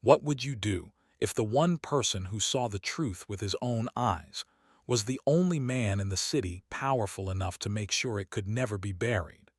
What would you do if the one person who saw the truth with his own eyes was the only man in the city powerful enough to make sure it could never be buried?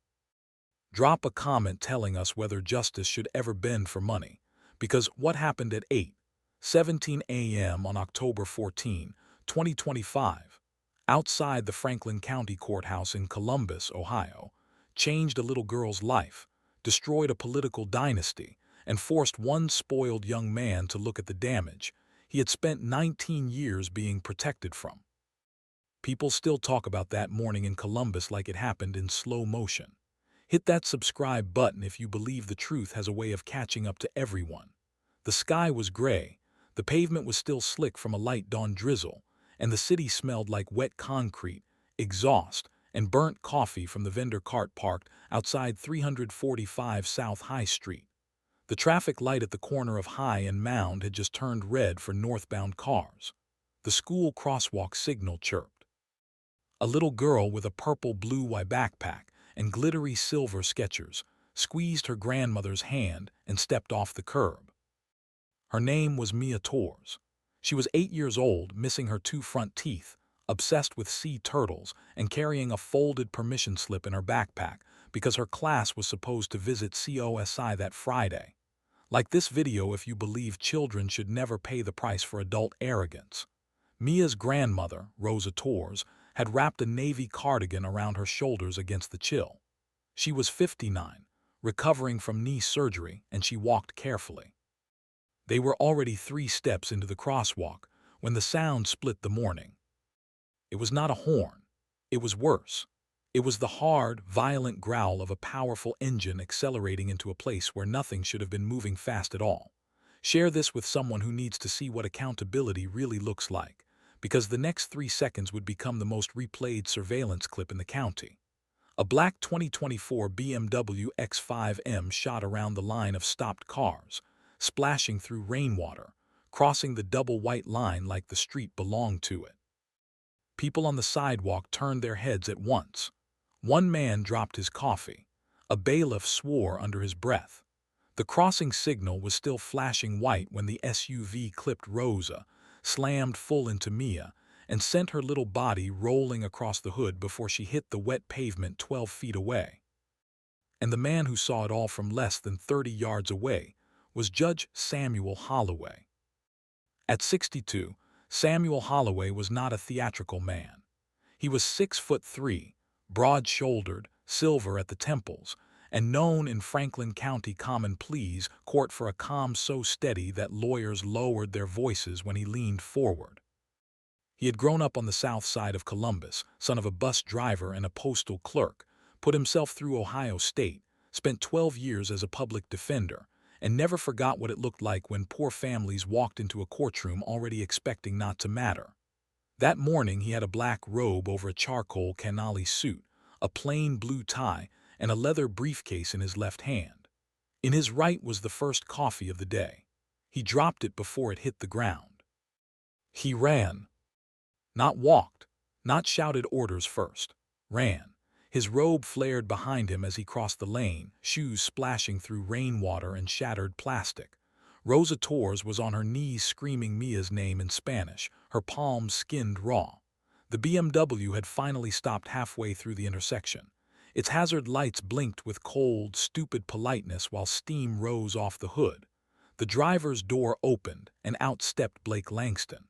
Drop a comment telling us whether justice should ever bend for money, because what happened at 8:17 a.m. on October 14, 2025, outside the Franklin County Courthouse in Columbus, Ohio, changed a little girl's life, destroyed a political dynasty, and forced one spoiled young man to look at the damage he had spent 19 years being protected from. People still talk about that morning in Columbus like it happened in slow motion. Hit that subscribe button if you believe the truth has a way of catching up to everyone. The sky was gray, the pavement was still slick from a light dawn drizzle, and the city smelled like wet concrete, exhaust, and burnt coffee from the vendor cart parked outside 345 South High Street. The traffic light at the corner of High and Mound had just turned red for northbound cars. The school crosswalk signal chirped. A little girl with a purple-blue backpack and glittery silver Skechers squeezed her grandmother's hand and stepped off the curb. Her name was Mia Torres. She was 8 years old, missing her two front teeth, obsessed with sea turtles, and carrying a folded permission slip in her backpack because her class was supposed to visit COSI that Friday. Like this video if you believe children should never pay the price for adult arrogance. Mia's grandmother, Rosa Torres, had wrapped a navy cardigan around her shoulders against the chill. She was 59, recovering from knee surgery, and she walked carefully. They were already 3 steps into the crosswalk when the sound split the morning. It was not a horn. It was worse. It was the hard, violent growl of a powerful engine accelerating into a place where nothing should have been moving fast at all. Share this with someone who needs to see what accountability really looks like, because the next 3 seconds would become the most replayed surveillance clip in the county. A black 2024 BMW X5M shot around the line of stopped cars, splashing through rainwater, crossing the double white line like the street belonged to it. People on the sidewalk turned their heads at once. One man dropped his coffee. A bailiff swore under his breath. The crossing signal was still flashing white when the SUV clipped Rosa, slammed full into Mia, and sent her little body rolling across the hood before she hit the wet pavement 12 feet away. And the man who saw it all from less than 30 yards away was Judge Samuel Holloway. At 62, Samuel Holloway was not a theatrical man. He was 6'3", broad-shouldered, silver at the temples, and known in Franklin County Common Pleas Court for a calm so steady that lawyers lowered their voices when he leaned forward. He had grown up on the south side of Columbus, son of a bus driver and a postal clerk, put himself through Ohio State, spent 12 years as a public defender, and never forgot what it looked like when poor families walked into a courtroom already expecting not to matter. That morning he had a black robe over a charcoal canali suit, a plain blue tie, and a leather briefcase in his left hand. In his right was the first coffee of the day. He dropped it before it hit the ground. He ran. Not walked, not shouted orders first. Ran. His robe flared behind him as he crossed the lane, shoes splashing through rainwater and shattered plastic. Rosa Torres was on her knees screaming Mia's name in Spanish, her palms skinned raw. The BMW had finally stopped halfway through the intersection. Its hazard lights blinked with cold, stupid politeness while steam rose off the hood. The driver's door opened, and out stepped Blake Langston.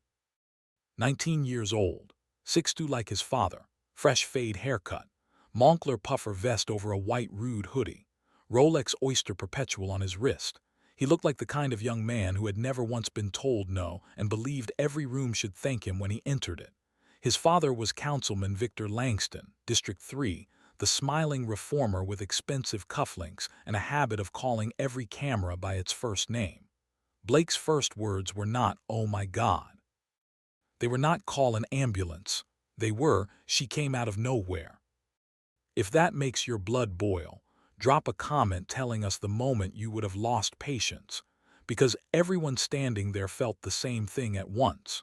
19 years old, 6'2" like his father, fresh fade haircut, Moncler puffer vest over a white rude hoodie, Rolex Oyster Perpetual on his wrist. He looked like the kind of young man who had never once been told no and believed every room should thank him when he entered it. His father was Councilman Victor Langston, District 3, the smiling reformer with expensive cufflinks and a habit of calling every camera by its first name. Blake's first words were not, "Oh my God." They were not, "Call an ambulance." They were, "She came out of nowhere." If that makes your blood boil, drop a comment telling us the moment you would have lost patience, because everyone standing there felt the same thing at once.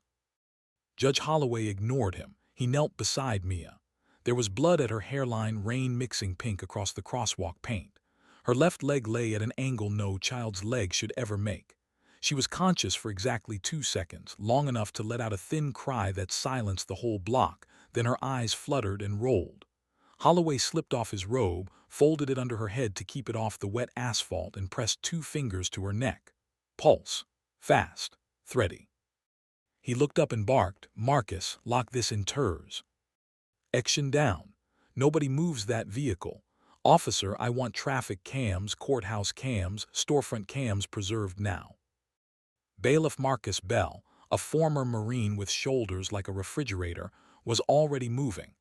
Judge Holloway ignored him. He knelt beside Mia. There was blood at her hairline, rain mixing pink across the crosswalk paint. Her left leg lay at an angle no child's leg should ever make. She was conscious for exactly 2 seconds, long enough to let out a thin cry that silenced the whole block. Then her eyes fluttered and rolled. Holloway slipped off his robe, folded it under her head to keep it off the wet asphalt, and pressed 2 fingers to her neck. Pulse. Fast. Thready. He looked up and barked, "Marcus, lock this in TERS. Action down. Nobody moves that vehicle. Officer, I want traffic cams, courthouse cams, storefront cams preserved now." Bailiff Marcus Bell, a former Marine with shoulders like a refrigerator, was already moving.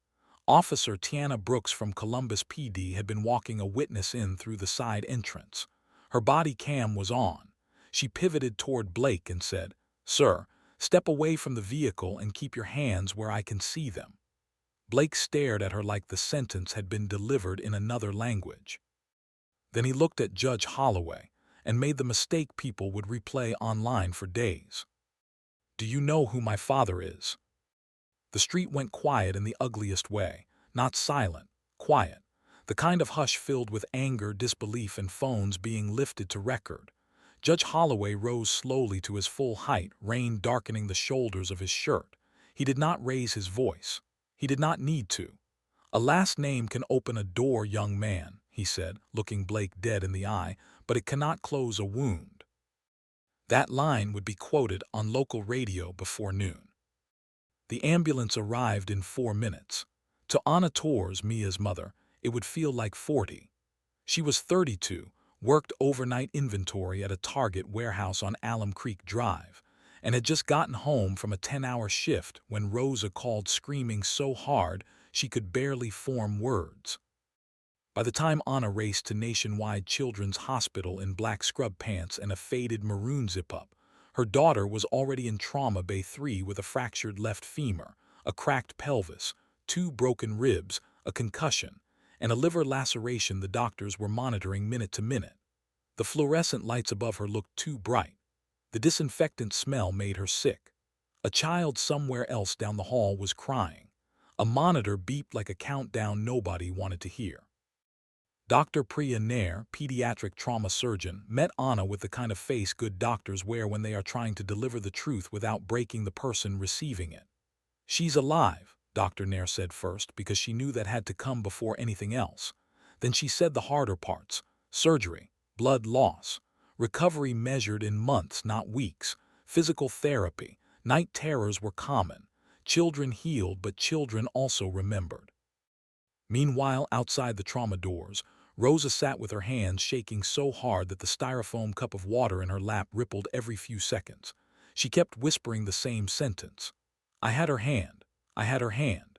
Officer Tiana Brooks from Columbus PD had been walking a witness in through the side entrance. Her body cam was on. She pivoted toward Blake and said, "Sir, step away from the vehicle and keep your hands where I can see them." Blake stared at her like the sentence had been delivered in another language. Then he looked at Judge Holloway and made the mistake people would replay online for days. "Do you know who my father is?" The street went quiet in the ugliest way, not silent, quiet, the kind of hush filled with anger, disbelief, and phones being lifted to record. Judge Holloway rose slowly to his full height, rain darkening the shoulders of his shirt. He did not raise his voice. He did not need to. "A last name can open a door, young man," he said, looking Blake dead in the eye, "but it cannot close a wound." That line would be quoted on local radio before noon. The ambulance arrived in 4 minutes. To Anna Torres, Mia's mother, it would feel like 40. She was 32, worked overnight inventory at a Target warehouse on Alum Creek Drive, and had just gotten home from a 10-hour shift when Rosa called, screaming so hard she could barely form words. By the time Anna raced to Nationwide Children's Hospital in black scrub pants and a faded maroon zip-up, her daughter was already in Trauma Bay 3 with a fractured left femur, a cracked pelvis, 2 broken ribs, a concussion, and a liver laceration the doctors were monitoring minute to minute. The fluorescent lights above her looked too bright. The disinfectant smell made her sick. A child somewhere else down the hall was crying. A monitor beeped like a countdown nobody wanted to hear. Dr. Priya Nair, pediatric trauma surgeon, met Anna with the kind of face good doctors wear when they are trying to deliver the truth without breaking the person receiving it. "She's alive," Dr. Nair said first, because she knew that had to come before anything else. Then she said the harder parts: surgery, blood loss, recovery measured in months, not weeks, physical therapy, night terrors were common. Children healed, but children also remembered. Meanwhile, outside the trauma doors, Rosa sat with her hands shaking so hard that the styrofoam cup of water in her lap rippled every few seconds. She kept whispering the same sentence. "I had her hand. I had her hand."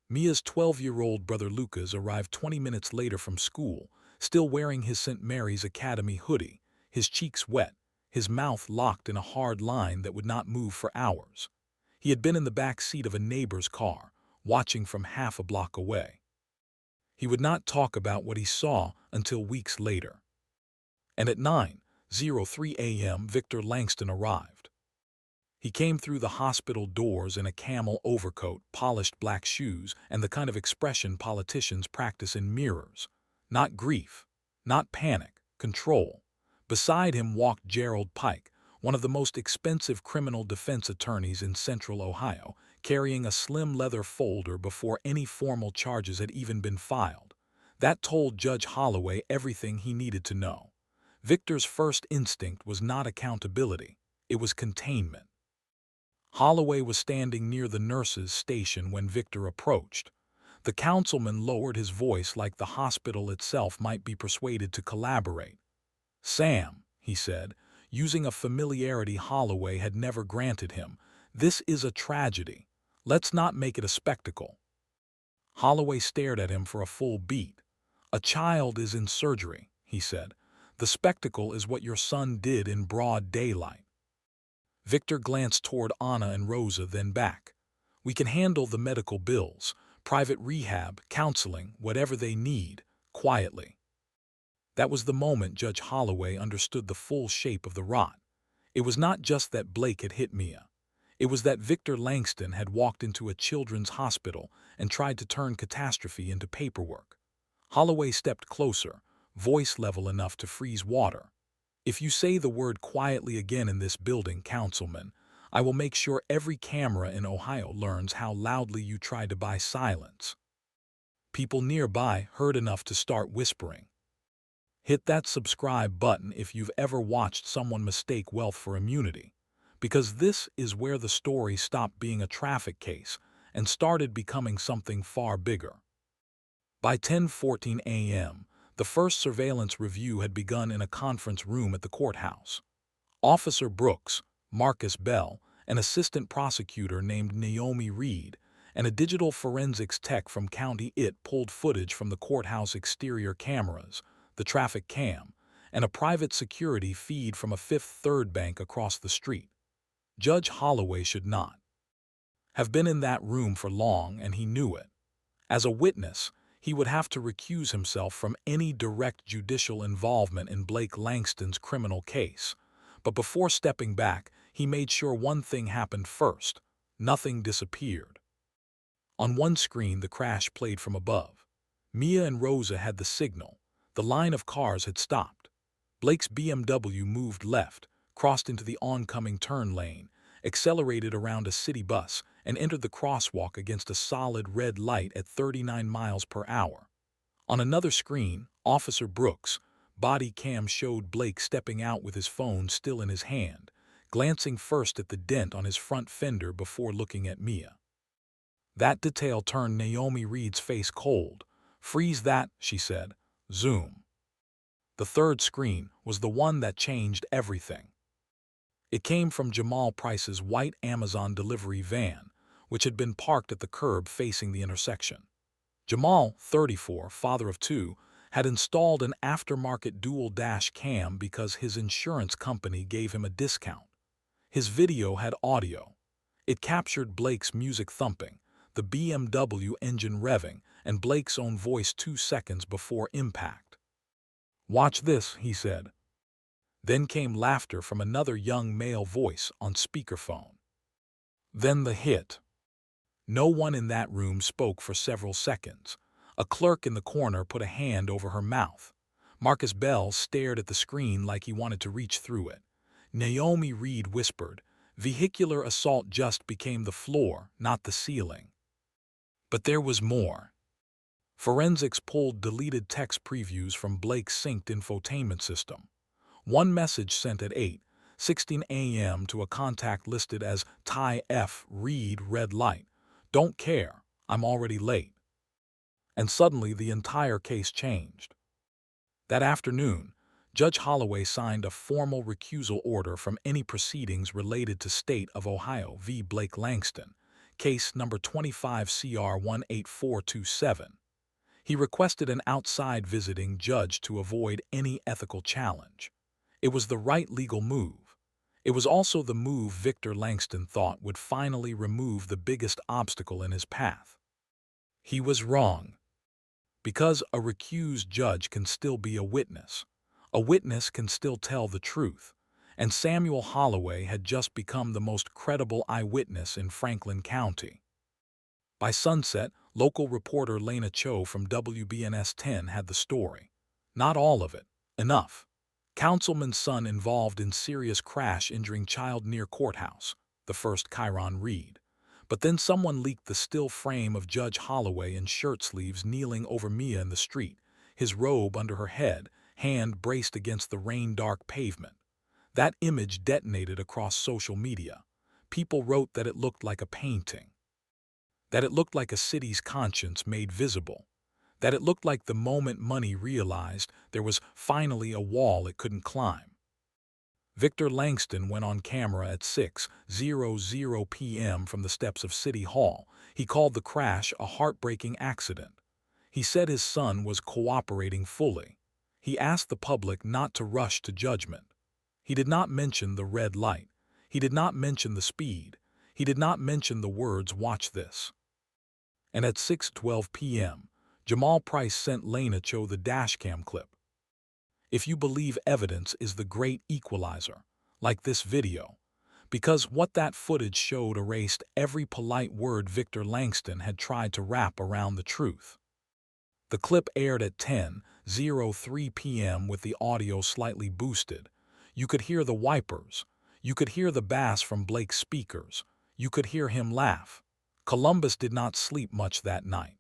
Mia's 12-year-old brother Lucas arrived 20 minutes later from school, still wearing his St. Mary's Academy hoodie, his cheeks wet, his mouth locked in a hard line that would not move for hours. He had been in the back seat of a neighbor's car, watching from half a block away. He would not talk about what he saw until weeks later. And at 9:03 a.m. Victor Langston arrived. He came through the hospital doors in a camel overcoat, polished black shoes, and the kind of expression politicians practice in mirrors. Not grief, not panic, control. Beside him walked Gerald Pike, one of the most expensive criminal defense attorneys in central Ohio, carrying a slim leather folder before any formal charges had even been filed. That told Judge Holloway everything he needed to know. Victor's first instinct was not accountability, it was containment. Holloway was standing near the nurse's station when Victor approached. The councilman lowered his voice like the hospital itself might be persuaded to collaborate. "Sam," he said, using a familiarity Holloway had never granted him, "this is a tragedy. Let's not make it a spectacle." Holloway stared at him for a full beat. "A child is in surgery," he said. "The spectacle is what your son did in broad daylight." Victor glanced toward Anna and Rosa, then back. "We can handle the medical bills, private rehab, counseling, whatever they need, quietly." That was the moment Judge Holloway understood the full shape of the rot. It was not just that Blake had hit Mia. It was that Victor Langston had walked into a children's hospital and tried to turn catastrophe into paperwork. Holloway stepped closer, voice level enough to freeze water. If you say the word quietly again in this building, Councilman, I will make sure every camera in Ohio learns how loudly you tried to buy silence. People nearby heard enough to start whispering. Hit that subscribe button if you've ever watched someone mistake wealth for immunity, because this is where the story stopped being a traffic case and started becoming something far bigger. By 10:14 a.m., the first surveillance review had begun in a conference room at the courthouse. Officer Brooks, Marcus Bell, an assistant prosecutor named Naomi Reed, and a digital forensics tech from County It pulled footage from the courthouse exterior cameras, the traffic cam, and a private security feed from a Fifth Third bank across the street. Judge Holloway should not have been in that room for long, and he knew it. As a witness, he would have to recuse himself from any direct judicial involvement in Blake Langston's criminal case. But before stepping back, he made sure one thing happened first. Nothing disappeared. On one screen, the crash played from above. Mia and Rosa had the signal. The line of cars had stopped. Blake's BMW moved left, crossed into the oncoming turn lane, accelerated around a city bus, and entered the crosswalk against a solid red light at 39 miles per hour. On another screen, Officer Brooks' body cam showed Blake stepping out with his phone still in his hand, glancing first at the dent on his front fender before looking at Mia. That detail turned Naomi Reed's face cold. "Freeze that," she said. Zoom. The third screen was the one that changed everything. It came from Jamal Price's white Amazon delivery van, which had been parked at the curb facing the intersection. Jamal, 34, father of two, had installed an aftermarket dual dash cam because his insurance company gave him a discount. His video had audio. It captured Blake's music thumping, the BMW engine revving, and Blake's own voice 2 seconds before impact. "Watch this," he said. Then came laughter from another young male voice on speakerphone. Then the hit. No one in that room spoke for several seconds. A clerk in the corner put a hand over her mouth. Marcus Bell stared at the screen like he wanted to reach through it. Naomi Reed whispered, "Vehicular assault just became the floor, not the ceiling." But there was more. Forensics pulled deleted text previews from Blake's synced infotainment system. One message sent at 8:16 a.m. to a contact listed as Ty F. Reed, red light. "Don't care, I'm already late." And suddenly the entire case changed. That afternoon, Judge Holloway signed a formal recusal order from any proceedings related to State of Ohio v. Blake Langston, case number 25 CR 18427. He requested an outside visiting judge to avoid any ethical challenge. It was the right legal move. It was also the move Victor Langston thought would finally remove the biggest obstacle in his path. He was wrong. Because a recused judge can still be a witness. A witness can still tell the truth. And Samuel Holloway had just become the most credible eyewitness in Franklin County. By sunset, local reporter Lena Cho from WBNS 10 had the story. Not all of it. Enough. Councilman's son involved in serious crash injuring child near courthouse, the first Chiron Reed. But then someone leaked the still frame of Judge Holloway in shirt sleeves kneeling over Mia in the street, his robe under her head, hand braced against the rain-dark pavement. That image detonated across social media. People wrote that it looked like a painting. That it looked like a city's conscience made visible. That it looked like the moment money realized there was finally a wall it couldn't climb. Victor Langston went on camera at 6:00 p.m. from the steps of City Hall. He called the crash a heartbreaking accident. He said his son was cooperating fully. He asked the public not to rush to judgment. He did not mention the red light. He did not mention the speed. He did not mention the words, "Watch this." And at 6:12 p.m., Jamal Price sent Lena Cho the dashcam clip. If you believe evidence is the great equalizer, like this video, because what that footage showed erased every polite word Victor Langston had tried to wrap around the truth. The clip aired at 10:03 p.m. with the audio slightly boosted, You could hear the wipers. You could hear the bass from Blake's speakers. You could hear him laugh. Columbus did not sleep much that night.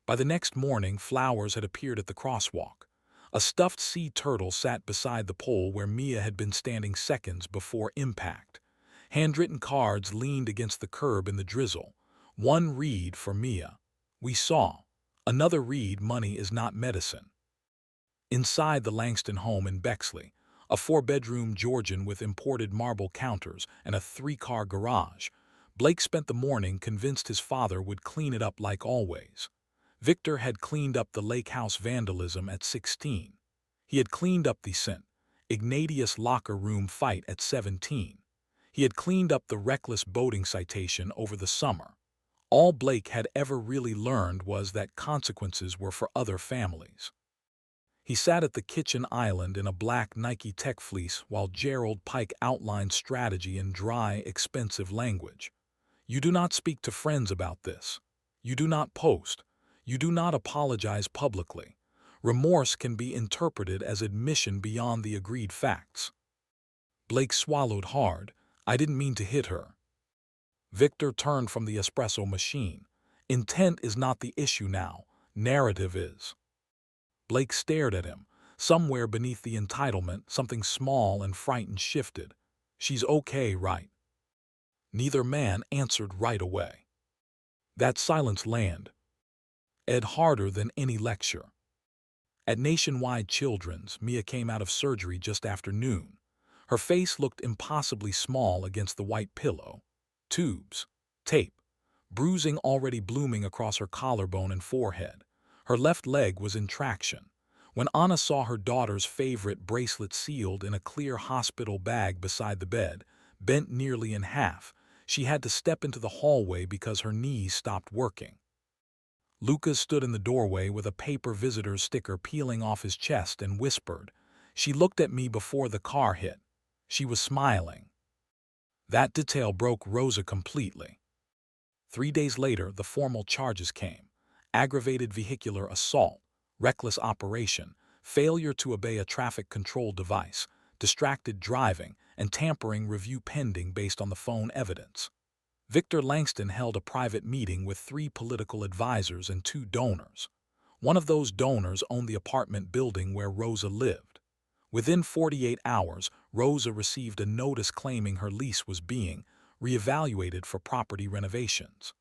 By the next morning, flowers had appeared at the crosswalk. A stuffed sea turtle sat beside the pole where Mia had been standing seconds before impact. Handwritten cards leaned against the curb in the drizzle. One read for Mia. We saw. Another read, money is not medicine. Inside the Langston home in Bexley, a 4-bedroom Georgian with imported marble counters and a 3-car garage, Blake spent the morning convinced his father would clean it up like always. Victor had cleaned up the lake house vandalism at 16. He had cleaned up the St. Ignatius locker room fight at 17. He had cleaned up the reckless boating citation over the summer. All Blake had ever really learned was that consequences were for other families. He sat at the kitchen island in a black Nike Tech fleece while Gerald Pike outlined strategy in dry, expensive language. You do not speak to friends about this. You do not post. You do not apologize publicly. Remorse can be interpreted as admission beyond the agreed facts. Blake swallowed hard. I didn't mean to hit her. Victor turned from the espresso machine. Intent is not the issue now. Narrative is. Blake stared at him. Somewhere beneath the entitlement, something small and frightened shifted. She's okay, right? Neither man answered right away. That silence landed harder than any lecture. At Nationwide Children's, Mia came out of surgery just after noon. Her face looked impossibly small against the white pillow. Tubes, tape, bruising already blooming across her collarbone and forehead. Her left leg was in traction. When Anna saw her daughter's favorite bracelet sealed in a clear hospital bag beside the bed, bent nearly in half, she had to step into the hallway because her knees stopped working. Lucas stood in the doorway with a paper visitor's sticker peeling off his chest and whispered, "She looked at me before the car hit. She was smiling." That detail broke Rosa completely. 3 days later, the formal charges came. Aggravated vehicular assault, reckless operation, failure to obey a traffic control device, distracted driving, and tampering review pending based on the phone evidence. Victor Langston held a private meeting with 3 political advisors and 2 donors. One of those donors owned the apartment building where Rosa lived. Within 48 hours, Rosa received a notice claiming her lease was being reevaluated for property renovations.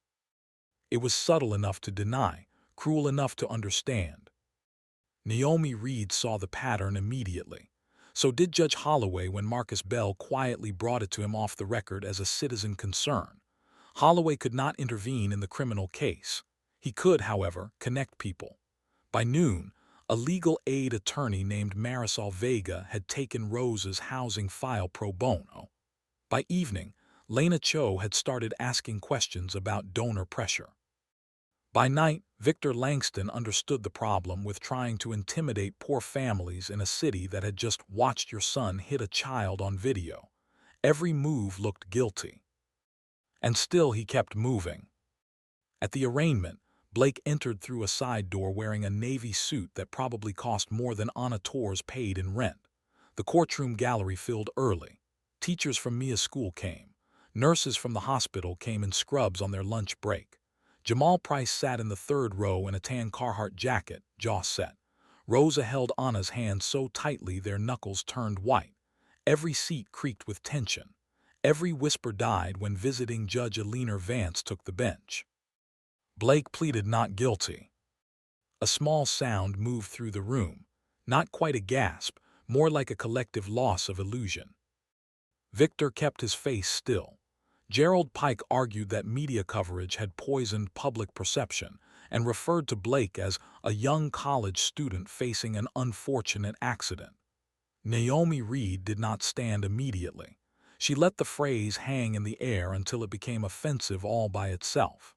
It was subtle enough to deny, cruel enough to understand. Naomi Reed saw the pattern immediately. So did Judge Holloway when Marcus Bell quietly brought it to him off the record as a citizen concern. Holloway could not intervene in the criminal case. He could, however, connect people. By noon, a legal aid attorney named Marisol Vega had taken Rosa's housing file pro bono. By evening, Lena Cho had started asking questions about donor pressure. By night, Victor Langston understood the problem with trying to intimidate poor families in a city that had just watched your son hit a child on video. Every move looked guilty. And still he kept moving. At the arraignment, Blake entered through a side door wearing a navy suit that probably cost more than Anna Torres paid in rent. The courtroom gallery filled early. Teachers from Mia's school came. Nurses from the hospital came in scrubs on their lunch break. Jamal Price sat in the 3rd row in a tan Carhartt jacket, jaw set. Rosa held Anna's hand so tightly their knuckles turned white. Every seat creaked with tension. Every whisper died when visiting Judge Eleanor Vance took the bench. Blake pleaded not guilty. A small sound moved through the room, not quite a gasp, more like a collective loss of illusion. Victor kept his face still. Gerald Pike argued that media coverage had poisoned public perception and referred to Blake as a young college student facing an unfortunate accident. Naomi Reed did not stand immediately. She let the phrase hang in the air until it became offensive all by itself.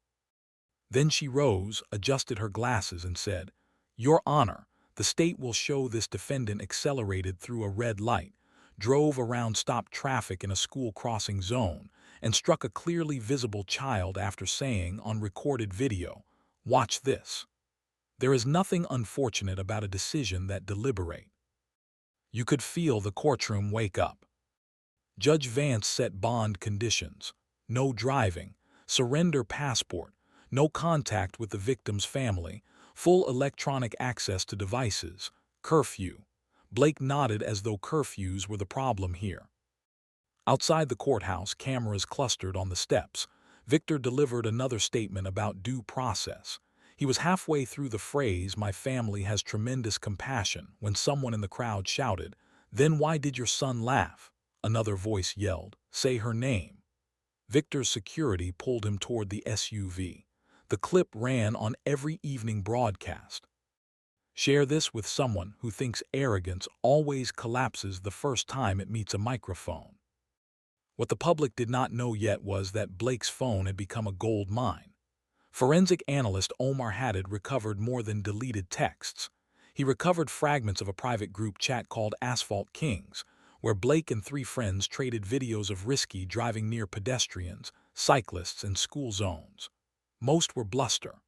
Then she rose, adjusted her glasses, and said, "Your Honor, the state will show this defendant accelerated through a red light, drove around stopped traffic in a school crossing zone, and struck a clearly visible child after saying on recorded video, 'Watch this.' There is nothing unfortunate about a decision that deliberate." You could feel the courtroom wake up. Judge Vance set bond conditions: no driving, surrender passport, no contact with the victim's family, full electronic access to devices, curfew. Blake nodded as though curfews were the problem here. Outside the courthouse, cameras clustered on the steps. Victor delivered another statement about due process. He was halfway through the phrase, "My family has tremendous compassion," when someone in the crowd shouted, "Then why did your son laugh?" Another voice yelled, "Say her name." Victor's security pulled him toward the SUV. The clip ran on every evening broadcast. Share this with someone who thinks arrogance always collapses the first time it meets a microphone. What the public did not know yet was that Blake's phone had become a gold mine. Forensic analyst Omar Haddad recovered more than deleted texts. He recovered fragments of a private group chat called Asphalt Kings, where Blake and 3 friends traded videos of risky driving near pedestrians, cyclists, and school zones. Most were bluster.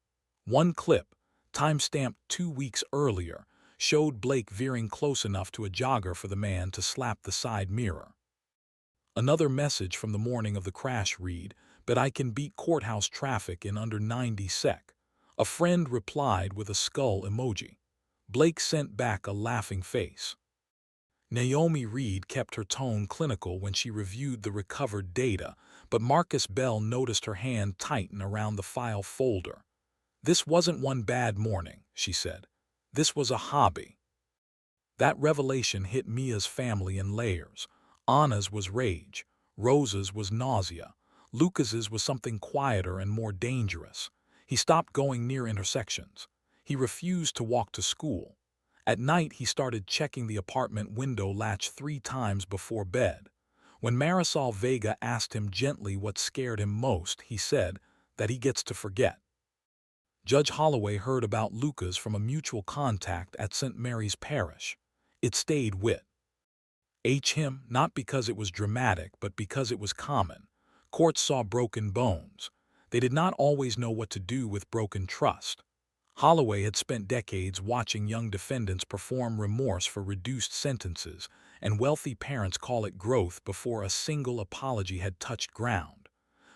One clip, time-stamped 2 weeks earlier, showed Blake veering close enough to a jogger for the man to slap the side mirror. Another message from the morning of the crash read, "But I can beat courthouse traffic in under 90 sec." A friend replied with a skull emoji. Blake sent back a laughing face. Naomi Reed kept her tone clinical when she reviewed the recovered data, but Marcus Bell noticed her hand tighten around the file folder. "This wasn't one bad morning," she said. "This was a hobby." That revelation hit Mia's family in layers. Anna's was rage, Rosa's was nausea, Lucas's was something quieter and more dangerous. He stopped going near intersections. He refused to walk to school. At night, he started checking the apartment window latch 3 times before bed. When Marisol Vega asked him gently what scared him most, he said that he gets to forget. Judge Holloway heard about Lucas from a mutual contact at St. Mary's Parish. It stayed with him, not because it was dramatic, but because it was common. Courts saw broken bones. They did not always know what to do with broken trust. Holloway had spent decades watching young defendants perform remorse for reduced sentences, and wealthy parents call it growth before a single apology had touched ground.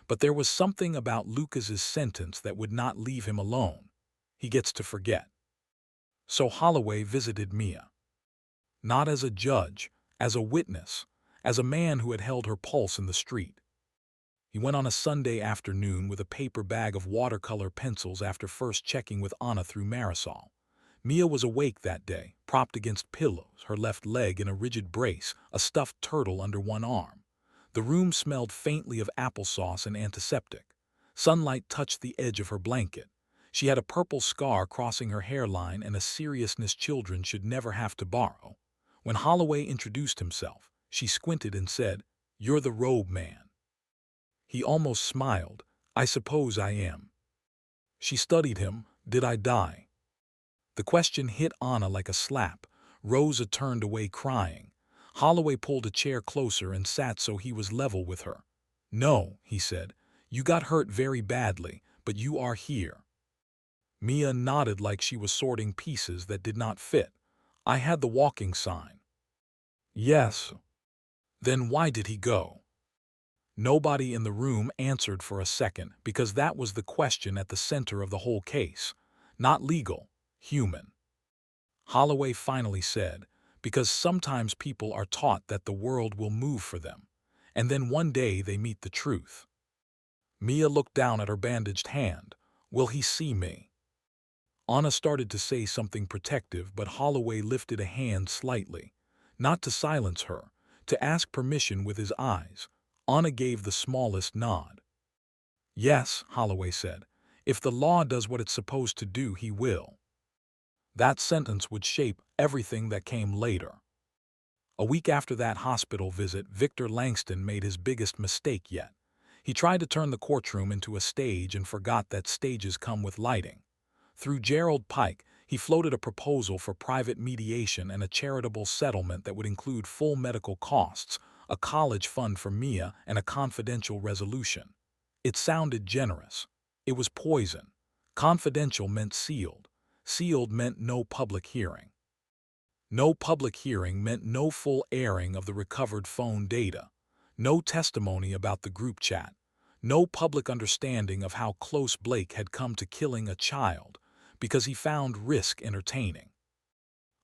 But there was something about Lucas's sentence that would not leave him alone. He gets to forget. So Holloway visited Mia. Not as a judge, as a witness, as a man who had held her pulse in the street. He went on a Sunday afternoon with a paper bag of watercolor pencils after first checking with Anna through Marisol. Mia was awake that day, propped against pillows, her left leg in a rigid brace, a stuffed turtle under one arm. The room smelled faintly of applesauce and antiseptic. Sunlight touched the edge of her blanket. She had a purple scar crossing her hairline and a seriousness children should never have to borrow. When Holloway introduced himself, she squinted and said, "You're the robe man." He almost smiled. "I suppose I am." She studied him. "Did I die?" The question hit Anna like a slap. Rosa turned away crying. Holloway pulled a chair closer and sat so he was level with her. "No," he said. "You got hurt very badly, but you are here." Mia nodded like she was sorting pieces that did not fit. "I had the walking sign." "Yes." "Then why did he go?" Nobody in the room answered for a second, because that was the question at the center of the whole case. Not legal, human. Holloway finally said, "Because sometimes people are taught that the world will move for them, and then one day they meet the truth." Mia looked down at her bandaged hand. "Will he see me?" Anna started to say something protective, but Holloway lifted a hand slightly. Not to silence her, to ask permission with his eyes. Anna gave the smallest nod. "Yes," Holloway said. "If the law does what it's supposed to do, he will." That sentence would shape everything that came later. A week after that hospital visit, Victor Langston made his biggest mistake yet. He tried to turn the courtroom into a stage and forgot that stages come with lighting. Through Gerald Pike, he floated a proposal for private mediation and a charitable settlement that would include full medical costs, a college fund for Mia, and a confidential resolution. It sounded generous. It was poison. Confidential meant sealed. Sealed meant no public hearing. No public hearing meant no full airing of the recovered phone data, no testimony about the group chat, no public understanding of how close Blake had come to killing a child because he found risk entertaining.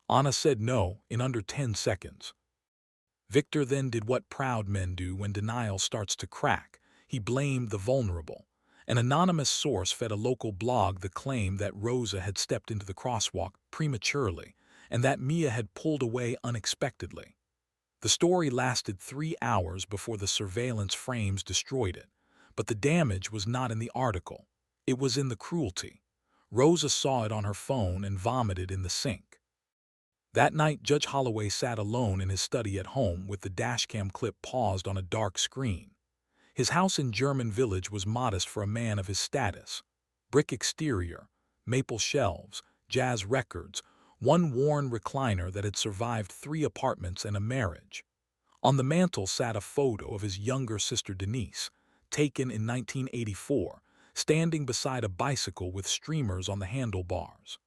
Anna said no in under 10 seconds. Victor then did what proud men do when denial starts to crack. He blamed the vulnerable. An anonymous source fed a local blog the claim that Rosa had stepped into the crosswalk prematurely and that Mia had pulled away unexpectedly. The story lasted 3 hours before the surveillance frames destroyed it, but the damage was not in the article. It was in the cruelty. Rosa saw it on her phone and vomited in the sink. That night, Judge Holloway sat alone in his study at home with the dashcam clip paused on a dark screen. His house in German Village was modest for a man of his status. Brick exterior, maple shelves, jazz records, one worn recliner that had survived 3 apartments and a marriage. On the mantel sat a photo of his younger sister Denise, taken in 1984, standing beside a bicycle with streamers on the handlebars.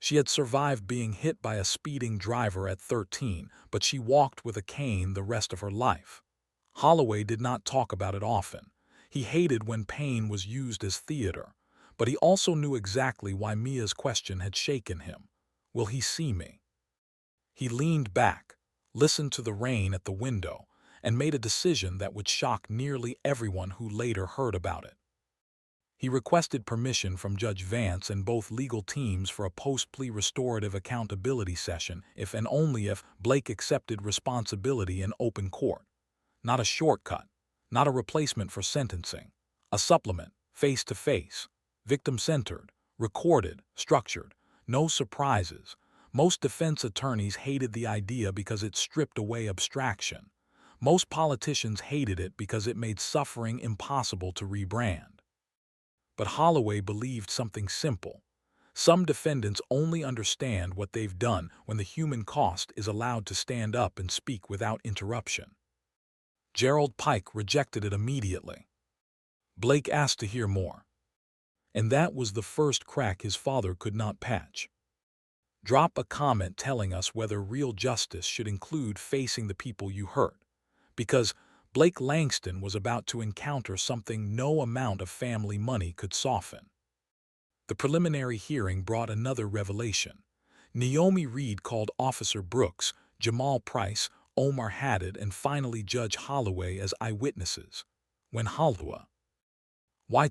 She had survived being hit by a speeding driver at 13, but she walked with a cane the rest of her life. Holloway did not talk about it often. He hated when pain was used as theater, but he also knew exactly why Mia's question had shaken him. Will he see me? He leaned back, listened to the rain at the window, and made a decision that would shock nearly everyone who later heard about it. He requested permission from Judge Vance and both legal teams for a post-plea restorative accountability session if and only if Blake accepted responsibility in open court. Not a shortcut, not a replacement for sentencing. A supplement, face-to-face, victim-centered, recorded, structured, no surprises. Most defense attorneys hated the idea because it stripped away abstraction. Most politicians hated it because it made suffering impossible to rebrand. But Holloway believed something simple. Some defendants only understand what they've done when the human cost is allowed to stand up and speak without interruption. Gerald Pike rejected it immediately. Blake asked to hear more. And that was the first crack his father could not patch. Drop a comment telling us whether real justice should include facing the people you hurt. Because Blake Langston was about to encounter something no amount of family money could soften. The preliminary hearing brought another revelation. Naomi Reed called Officer Brooks, Jamal Price, Omar Haddad, and finally Judge Holloway as eyewitnesses. When Holloway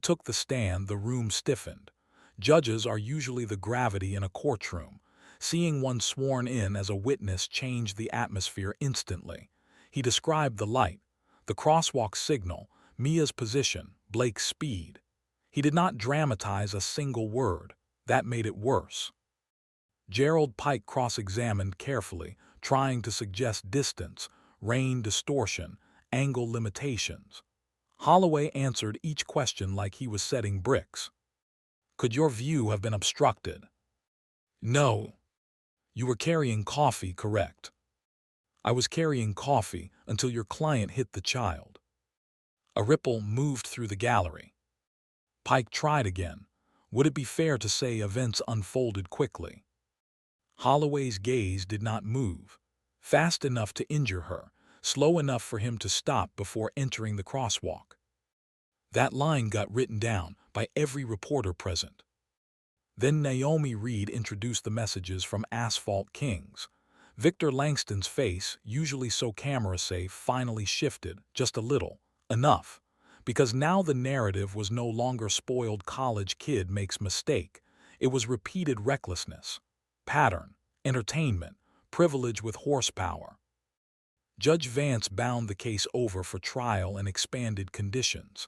took the stand, the room stiffened. Judges are usually the gravity in a courtroom. Seeing one sworn in as a witness changed the atmosphere instantly. He described the light, the crosswalk signal, Mia's position, Blake's speed. He did not dramatize a single word. That made it worse. Gerald Pike cross-examined carefully, trying to suggest distance, rain distortion, angle limitations. Holloway answered each question like he was setting bricks. Could your view have been obstructed? No. You were carrying coffee, correct? I was carrying coffee until your client hit the child. A ripple moved through the gallery. Pike tried again. Would it be fair to say events unfolded quickly? Holloway's gaze did not move. Fast enough to injure her, slow enough for him to stop before entering the crosswalk. That line got written down by every reporter present. Then Naomi Reed introduced the messages from Asphalt Kings. Victor Langston's face, usually so camera-safe, finally shifted, just a little, enough, because now the narrative was no longer spoiled college kid makes mistake. It was repeated recklessness, pattern, entertainment, privilege with horsepower. Judge Vance bound the case over for trial and expanded conditions.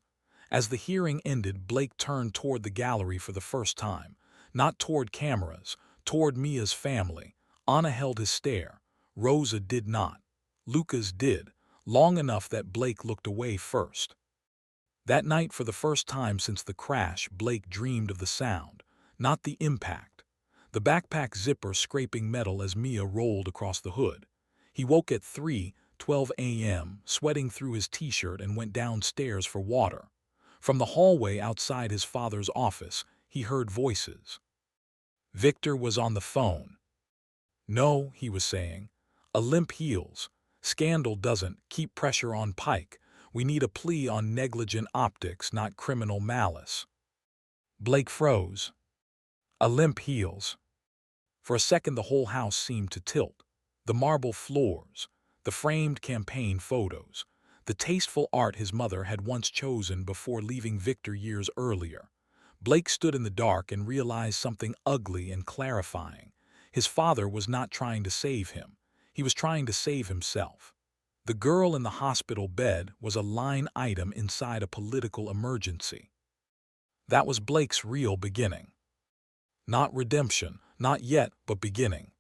As the hearing ended, Blake turned toward the gallery for the first time, not toward cameras, toward Mia's family. Anna held his stare. Rosa did not. Lucas did, long enough that Blake looked away first. That night, for the first time since the crash, Blake dreamed of the sound, not the impact. The backpack zipper scraping metal as Mia rolled across the hood. He woke at 3:12 a.m., sweating through his t-shirt, and went downstairs for water. From the hallway outside his father's office, he heard voices. Victor was on the phone. No, he was saying. A limp heals. Scandal doesn't. Keep pressure on Pike. We need a plea on negligent optics, not criminal malice. Blake froze. A limp heals. For a second the whole house seemed to tilt. The marble floors, the framed campaign photos, the tasteful art his mother had once chosen before leaving Victor years earlier. Blake stood in the dark and realized something ugly and clarifying. His father was not trying to save him. He was trying to save himself. The girl in the hospital bed was a line item inside a political emergency. That was Blake's real beginning. Not redemption, not yet, but beginning.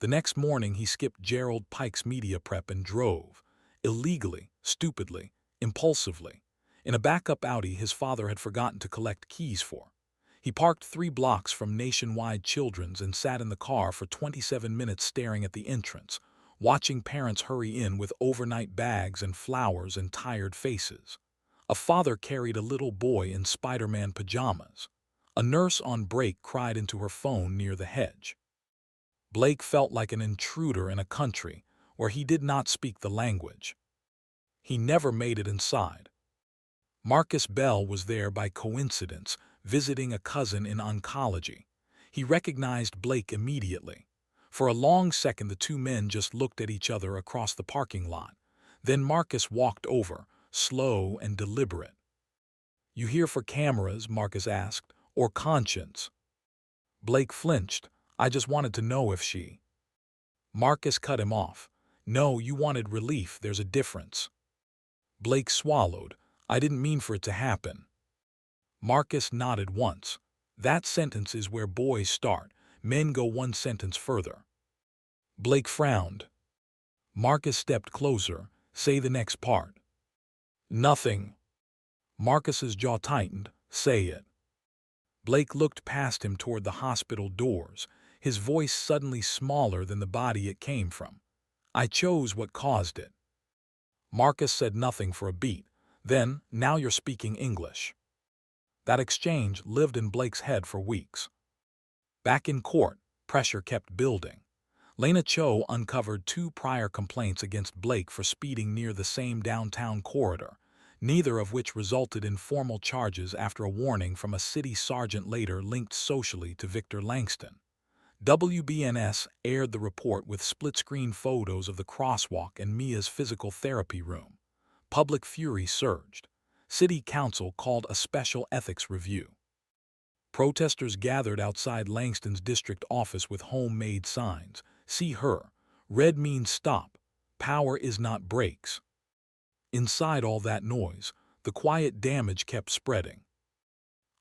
The next morning he skipped Gerald Pike's media prep and drove, illegally, stupidly, impulsively, in a backup Audi his father had forgotten to collect keys for. He parked 3 blocks from Nationwide Children's and sat in the car for 27 minutes staring at the entrance, watching parents hurry in with overnight bags and flowers and tired faces. A father carried a little boy in Spider-Man pajamas. A nurse on break cried into her phone near the hedge. Blake felt like an intruder in a country where he did not speak the language. He never made it inside. Marcus Bell was there by coincidence, visiting a cousin in oncology. He recognized Blake immediately. For a long second the two men just looked at each other across the parking lot. Then Marcus walked over, slow and deliberate. "You here for cameras?" Marcus asked. "Or conscience?" Blake flinched. "I just wanted to know if she—" Marcus cut him off. "No, you wanted relief. There's a difference." Blake swallowed. "I didn't mean for it to happen." Marcus nodded once. "That sentence is where boys start. Men go one sentence further." Blake frowned. Marcus stepped closer. "Say the next part." "Nothing." Marcus's jaw tightened. "Say it." Blake looked past him toward the hospital doors, his voice suddenly smaller than the body it came from. "I chose what caused it." Marcus said nothing for a beat. Then, "Now you're speaking English." That exchange lived in Blake's head for weeks. Back in court, pressure kept building. Lena Cho uncovered 2 prior complaints against Blake for speeding near the same downtown corridor, neither of which resulted in formal charges after a warning from a city sergeant later linked socially to Victor Langston. WBNS aired the report with split-screen photos of the crosswalk and Mia's physical therapy room. Public fury surged. City Council called a special ethics review. Protesters gathered outside Langston's district office with homemade signs. "See her. Red means stop. Power is not brakes." Inside all that noise, the quiet damage kept spreading.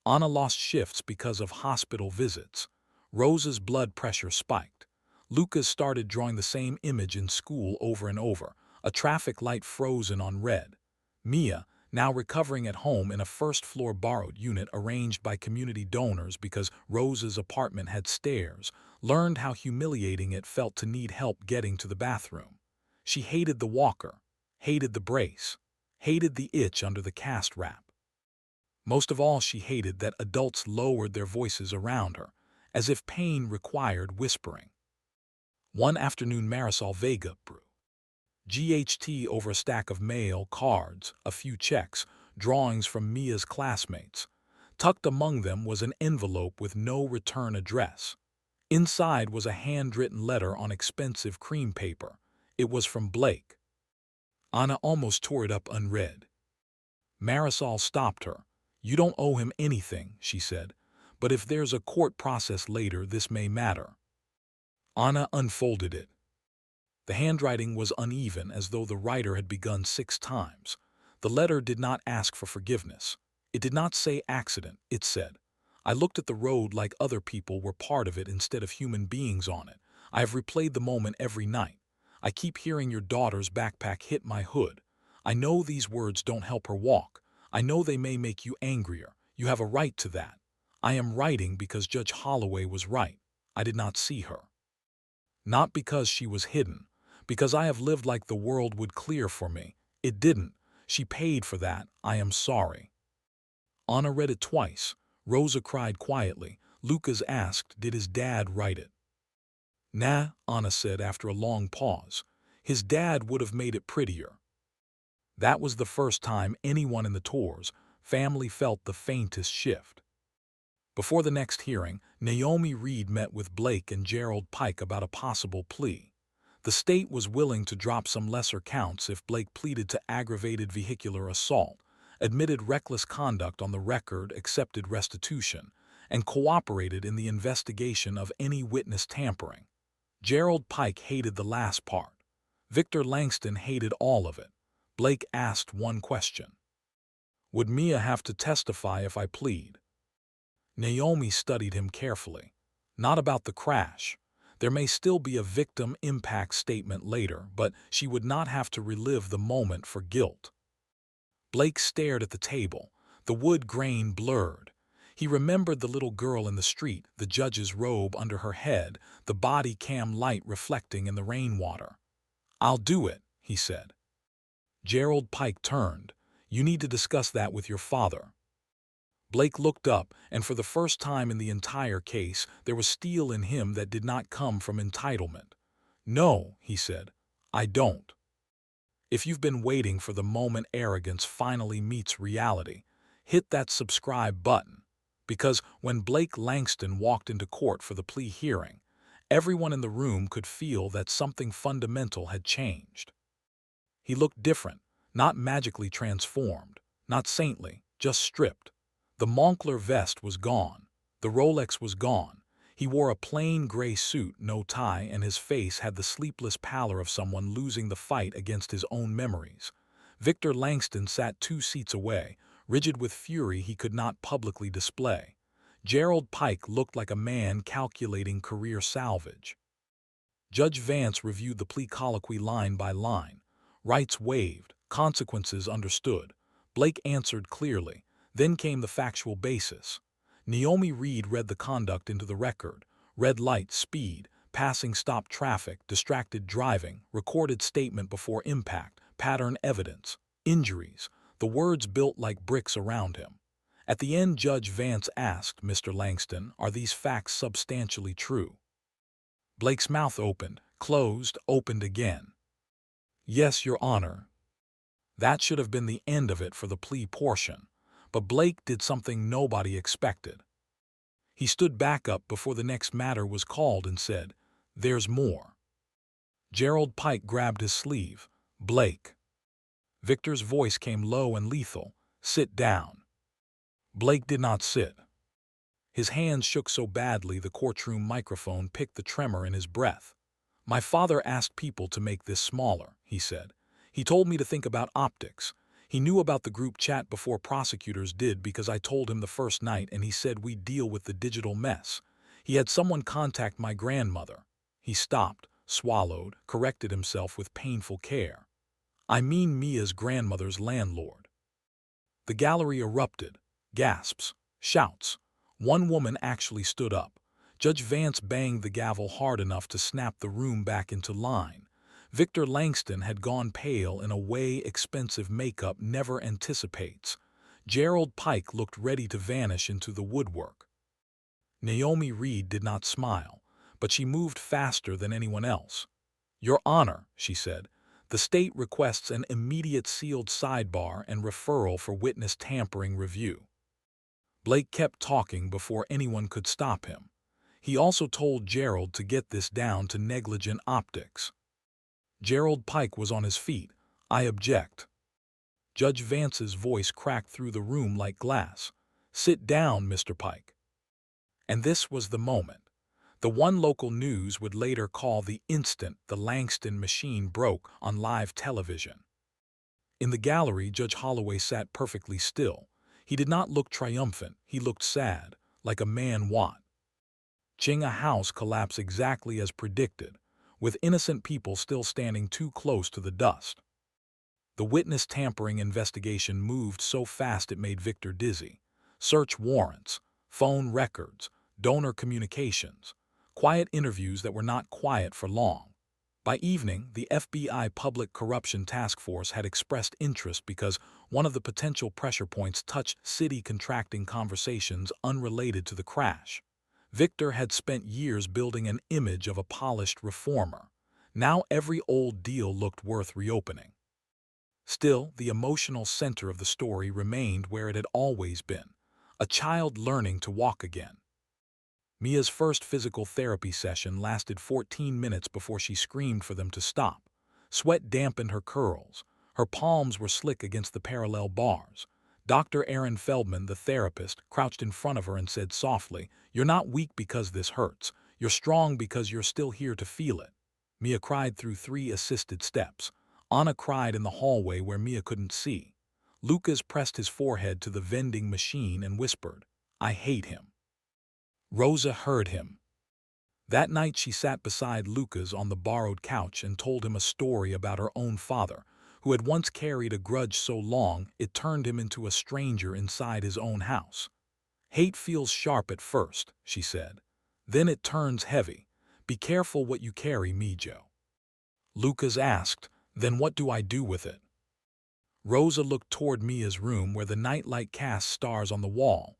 Anna lost shifts because of hospital visits. Rose's blood pressure spiked. Lucas started drawing the same image in school over and over, a traffic light frozen on red. Mia, now recovering at home in a first-floor borrowed unit arranged by community donors because Rose's apartment had stairs, learned how humiliating it felt to need help getting to the bathroom. She hated the walker, hated the brace, hated the itch under the cast wrap. Most of all, she hated that adults lowered their voices around her, as if pain required whispering. One afternoon Marisol Vega brew GHT over a stack of mail, cards, a few checks, drawings from Mia's classmates. Tucked among them was an envelope with no return address. Inside was a handwritten letter on expensive cream paper. It was from Blake. Anna almost tore it up unread. Marisol stopped her. "You don't owe him anything," she said, "but if there's a court process later, this may matter." Anna unfolded it. The handwriting was uneven, as though the writer had begun 6 times. The letter did not ask for forgiveness. It did not say accident. It said, "I looked at the road like other people were part of it instead of human beings on it. I have replayed the moment every night. I keep hearing your daughter's backpack hit my hood. I know these words don't help her walk. I know they may make you angrier. You have a right to that. I am writing because Judge Holloway was right. I did not see her. Not because she was hidden. Because I have lived like the world would clear for me. It didn't. She paid for that. I am sorry." Anna read it twice. Rosa cried quietly. Lucas asked, "Did his dad write it?" Nah, Anna said after a long pause. His dad would have made it prettier. That was the first time anyone in the Torres family felt the faintest shift. Before the next hearing, Naomi Reed met with Blake and Gerald Pike about a possible plea. The state was willing to drop some lesser counts if Blake pleaded to aggravated vehicular assault, admitted reckless conduct on the record, accepted restitution, and cooperated in the investigation of any witness tampering. Gerald Pike hated the last part. Victor Langston hated all of it. Blake asked one question. Would Mia have to testify if I plead? Naomi studied him carefully. Not about the crash. There may still be a victim impact statement later, but she would not have to relive the moment for guilt. Blake stared at the table, the wood grain blurred. He remembered the little girl in the street, the judge's robe under her head, the body cam light reflecting in the rainwater. I'll do it, he said. Gerald Pike turned. You need to discuss that with your father. Blake looked up, and for the first time in the entire case, there was steel in him that did not come from entitlement. No, he said, I don't. If you've been waiting for the moment arrogance finally meets reality, hit that subscribe button. Because when Blake Langston walked into court for the plea hearing, everyone in the room could feel that something fundamental had changed. He looked different, not magically transformed, not saintly, just stripped. The Moncler vest was gone. The Rolex was gone. He wore a plain gray suit, no tie, and his face had the sleepless pallor of someone losing the fight against his own memories. Victor Langston sat 2 seats away, rigid with fury he could not publicly display. Gerald Pike looked like a man calculating career salvage. Judge Vance reviewed the plea colloquy line by line. Rights waived, consequences understood. Blake answered clearly. Then came the factual basis. Naomi Reed read the conduct into the record. Red light, speed, passing stopped traffic, distracted driving, recorded statement before impact, pattern evidence, injuries. The words built like bricks around him. At the end, Judge Vance asked, Mr. Langston, are these facts substantially true? Blake's mouth opened, closed, opened again. Yes, Your Honor. That should have been the end of it for the plea portion. But Blake did something nobody expected. He stood back up before the next matter was called and said, There's more. Gerald Pike grabbed his sleeve. Blake. Victor's voice came low and lethal. Sit down. Blake did not sit. His hands shook so badly the courtroom microphone picked the tremor in his breath. My father asked people to make this smaller, he said. He told me to think about optics. He knew about the group chat before prosecutors did because I told him the first night and he said we'd deal with the digital mess. He had someone contact my grandmother. He stopped, swallowed, corrected himself with painful care. I mean Mia's grandmother's landlord. The gallery erupted. Gasps, shouts. One woman actually stood up. Judge Vance banged the gavel hard enough to snap the room back into line. Victor Langston had gone pale in a way expensive makeup never anticipates. Gerald Pike looked ready to vanish into the woodwork. Naomi Reed did not smile, but she moved faster than anyone else. Your Honor, she said, the state requests an immediate sealed sidebar and referral for witness tampering review. Blake kept talking before anyone could stop him. He also told Gerald to get this down to negligent optics. Gerald Pike was on his feet. I object. Judge Vance's voice cracked through the room like glass. Sit down, Mr. Pike. And this was the moment. The one local news would later call the instant the Langston machine broke on live television. In the gallery, Judge Holloway sat perfectly still. He did not look triumphant. He looked sad, like a man what? Ching a house collapse exactly as predicted, with innocent people still standing too close to the dust. The witness tampering investigation moved so fast it made Victor dizzy. Search warrants, phone records, donor communications, quiet interviews that were not quiet for long. By evening, the FBI Public Corruption Task Force had expressed interest because one of the potential pressure points touched city contracting conversations unrelated to the crash. Victor had spent years building an image of a polished reformer. Now every old deal looked worth reopening. Still, the emotional center of the story remained where it had always been, a child learning to walk again. Mia's first physical therapy session lasted 14 minutes before she screamed for them to stop. Sweat dampened her curls. Her palms were slick against the parallel bars. Dr. Aaron Feldman, the therapist, crouched in front of her and said softly, "You're not weak because this hurts. You're strong because you're still here to feel it." Mia cried through 3 assisted steps. Anna cried in the hallway where Mia couldn't see. Lucas pressed his forehead to the vending machine and whispered, "I hate him." Rosa heard him. That night she sat beside Lucas on the borrowed couch and told him a story about her own father, who had once carried a grudge so long it turned him into a stranger inside his own house. "Hate feels sharp at first," she said. "Then it turns heavy. Be careful what you carry, Mijo." Lucas asked, "Then what do I do with it?" Rosa looked toward Mia's room where the nightlight cast stars on the wall.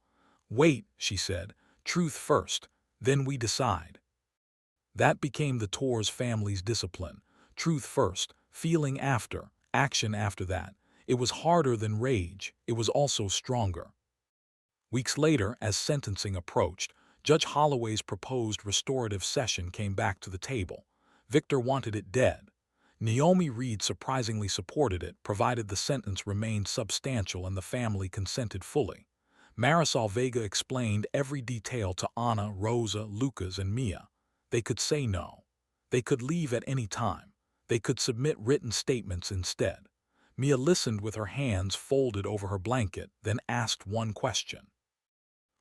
"Wait," she said. "Truth first, then we decide." That became the Torres family's discipline. Truth first, feeling after, action after that. It was harder than rage. It was also stronger. Weeks later, as sentencing approached, Judge Holloway's proposed restorative session came back to the table. Victor wanted it dead. Naomi Reed surprisingly supported it, provided the sentence remained substantial and the family consented fully. Marisol Vega explained every detail to Anna, Rosa, Lucas, and Mia. They could say no. They could leave at any time. They could submit written statements instead. Mia listened with her hands folded over her blanket, then asked one question.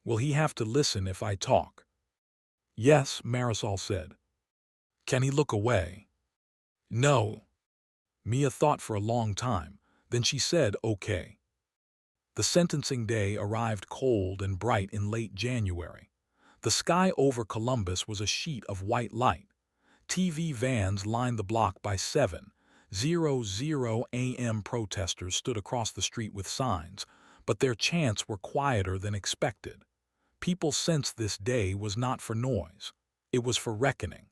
"Will he have to listen if I talk?" "Yes," Marisol said. "Can he look away?" "No." Mia thought for a long time. Then she said, "Okay." The sentencing day arrived cold and bright in late January. The sky over Columbus was a sheet of white light. TV vans lined the block by 7:00 a.m. Protesters stood across the street with signs, but their chants were quieter than expected. People sensed this day was not for noise. It was for reckoning.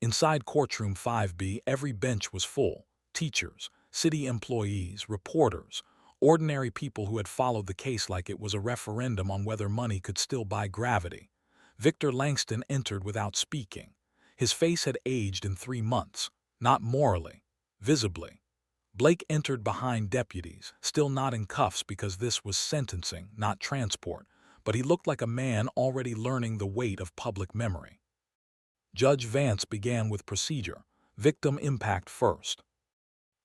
Inside Courtroom 5B, every bench was full. Teachers, city employees, reporters, ordinary people who had followed the case like it was a referendum on whether money could still buy gravity. Victor Langston entered without speaking. His face had aged in 3 months, not morally, visibly. Blake entered behind deputies, still not in cuffs because this was sentencing, not transport, but he looked like a man already learning the weight of public memory. Judge Vance began with procedure, victim impact first.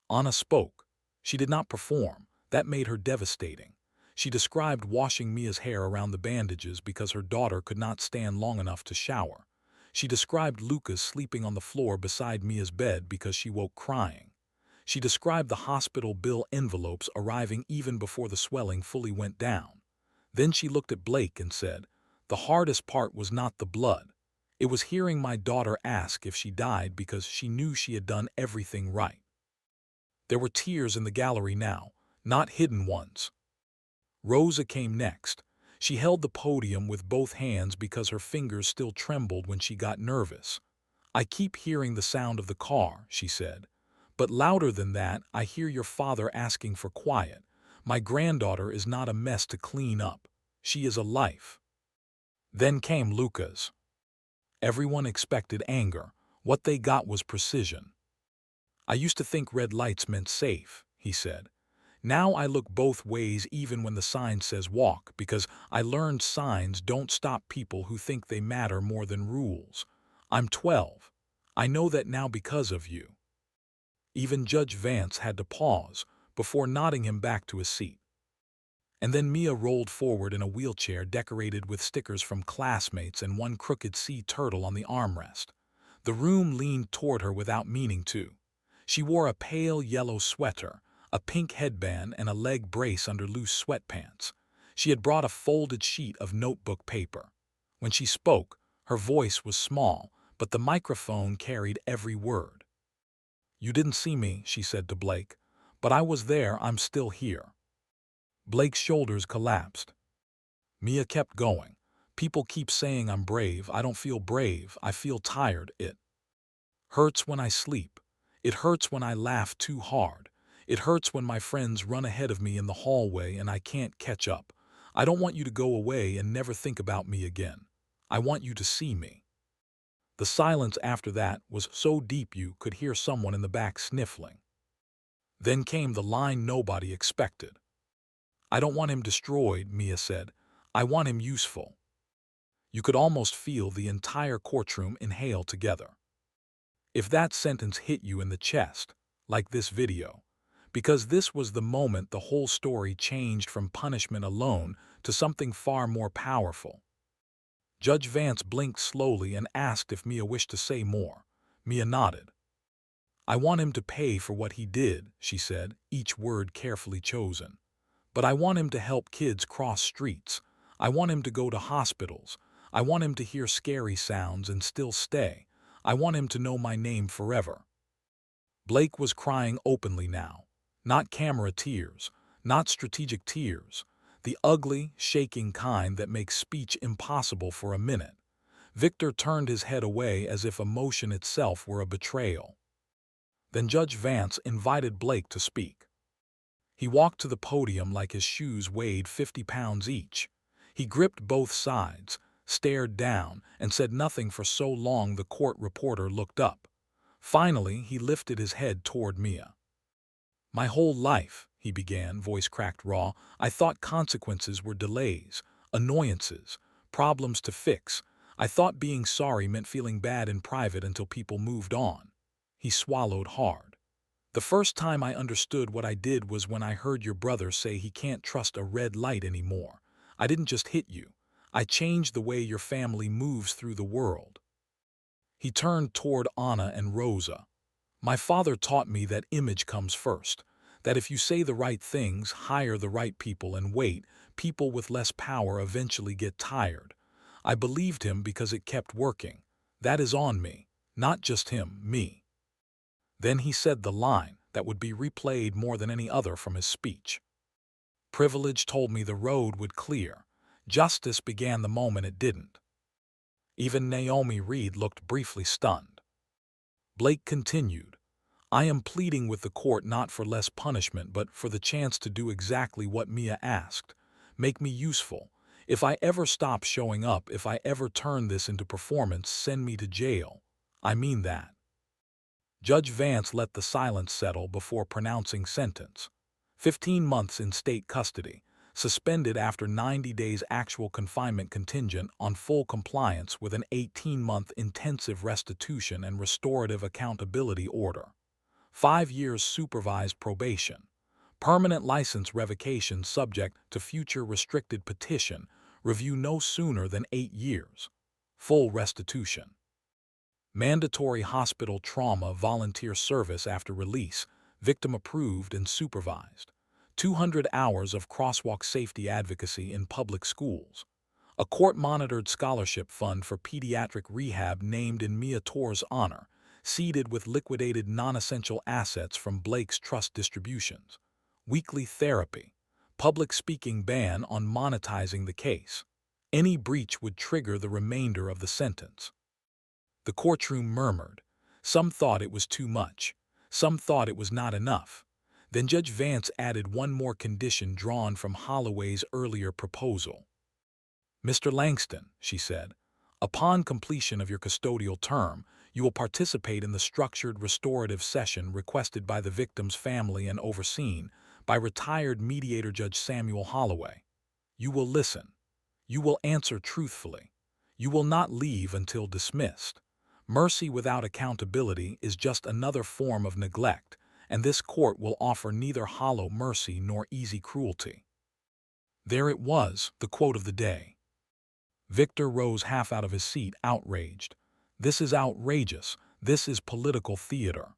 Anna spoke. She did not perform. That made her devastating. She described washing Mia's hair around the bandages because her daughter could not stand long enough to shower. She described Lucas sleeping on the floor beside Mia's bed because she woke crying. She described the hospital bill envelopes arriving even before the swelling fully went down. Then she looked at Blake and said, "The hardest part was not the blood. It was hearing my daughter ask if she died because she knew she had done everything right." There were tears in the gallery now, not hidden ones. Rosa came next. She held the podium with both hands because her fingers still trembled when she got nervous. "I keep hearing the sound of the car," she said. "But louder than that, I hear your father asking for quiet. My granddaughter is not a mess to clean up. She is a life." Then came Lucas. Everyone expected anger. What they got was precision. "I used to think red lights meant safe," he said. "Now I look both ways even when the sign says walk, because I learned signs don't stop people who think they matter more than rules. I'm 12. I know that now because of you." Even Judge Vance had to pause before nodding him back to his seat. And then Mia rolled forward in a wheelchair decorated with stickers from classmates and one crooked sea turtle on the armrest. The room leaned toward her without meaning to. She wore a pale yellow sweater, a pink headband, and a leg brace under loose sweatpants. She had brought a folded sheet of notebook paper. When she spoke, her voice was small, but the microphone carried every word. "You didn't see me," she said to Blake, "but I was there. I'm still here." Blake's shoulders collapsed. Mia kept going. People keep saying I'm brave. I don't feel brave. I feel tired. It hurts when I sleep. It hurts when I laugh too hard. It hurts when my friends run ahead of me in the hallway and I can't catch up. I don't want you to go away and never think about me again. I want you to see me." The silence after that was so deep you could hear someone in the back sniffling. Then came the line nobody expected. "I don't want him destroyed," Mia said. "I want him useful." You could almost feel the entire courtroom inhale together. If that sentence hit you in the chest, like this video, because this was the moment the whole story changed from punishment alone to something far more powerful. Judge Vance blinked slowly and asked if Mia wished to say more. Mia nodded. "I want him to pay for what he did," she said, each word carefully chosen. "But I want him to help kids cross streets. I want him to go to hospitals. I want him to hear scary sounds and still stay. I want him to know my name forever." Blake was crying openly now. Not camera tears, not strategic tears, the ugly, shaking kind that makes speech impossible for a minute. Victor turned his head away as if emotion itself were a betrayal. Then Judge Vance invited Blake to speak. He walked to the podium like his shoes weighed 50 pounds each. He gripped both sides, stared down, and said nothing for so long the court reporter looked up. Finally, he lifted his head toward Mia. "My whole life," he began, voice cracked raw, "I thought consequences were delays, annoyances, problems to fix. I thought being sorry meant feeling bad in private until people moved on." He swallowed hard. "The first time I understood what I did was when I heard your brother say he can't trust a red light anymore. I didn't just hit you. I changed the way your family moves through the world." He turned toward Anna and Rosa. "My father taught me that image comes first, that if you say the right things, hire the right people, and wait, people with less power eventually get tired. I believed him because it kept working. That is on me, not just him, me." Then he said the line that would be replayed more than any other from his speech. "Privilege told me the road would clear. Justice began the moment it didn't." Even Naomi Reed looked briefly stunned. Blake continued, "I am pleading with the court not for less punishment but for the chance to do exactly what Mia asked. Make me useful. If I ever stop showing up, if I ever turn this into performance, send me to jail. I mean that." Judge Vance let the silence settle before pronouncing sentence. 15 months in state custody, suspended after 90 days actual confinement contingent on full compliance with an 18-month intensive restitution and restorative accountability order. 5 years supervised probation. Permanent license revocation subject to future restricted petition, review no sooner than 8 years. Full restitution. Mandatory hospital trauma volunteer service after release, victim approved and supervised. 200 hours of crosswalk safety advocacy in public schools. A court-monitored scholarship fund for pediatric rehab named in Mia Tor's honor, seeded with liquidated non-essential assets from Blake's trust distributions. Weekly therapy. Public speaking ban on monetizing the case. Any breach would trigger the remainder of the sentence. The courtroom murmured. Some thought it was too much. Some thought it was not enough. Then Judge Vance added one more condition drawn from Holloway's earlier proposal. "Mr. Langston," she said, "upon completion of your custodial term, you will participate in the structured restorative session requested by the victim's family and overseen by retired mediator Judge Samuel Holloway. You will listen. You will answer truthfully. You will not leave until dismissed. Mercy without accountability is just another form of neglect, and this court will offer neither hollow mercy nor easy cruelty." There it was, the quote of the day. Victor rose half out of his seat, outraged. "This is outrageous. This is political theater."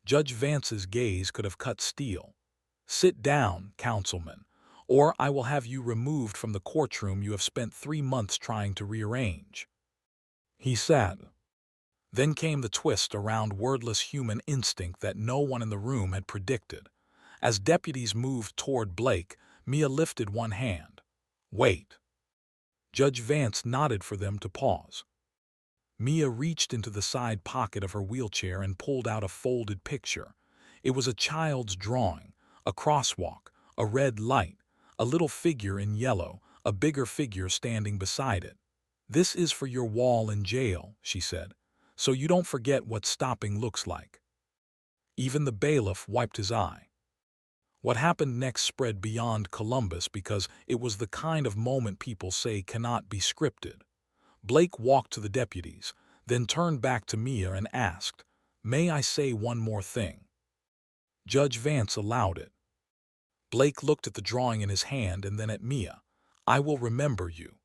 Judge Vance's gaze could have cut steel. "Sit down, councilman, or I will have you removed from the courtroom you have spent 3 months trying to rearrange." He said. Then came the twist around wordless human instinct that no one in the room had predicted. As deputies moved toward Blake, Mia lifted one hand. "Wait." Judge Vance nodded for them to pause. Mia reached into the side pocket of her wheelchair and pulled out a folded picture. It was a child's drawing, a crosswalk, a red light, a little figure in yellow, a bigger figure standing beside it. "This is for your wall in jail," she said, "so you don't forget what stopping looks like." Even the bailiff wiped his eye. What happened next spread beyond Columbus because it was the kind of moment people say cannot be scripted. Blake walked to the deputies, then turned back to Mia and asked, "May I say one more thing?" Judge Vance allowed it. Blake looked at the drawing in his hand and then at Mia. "I will remember you.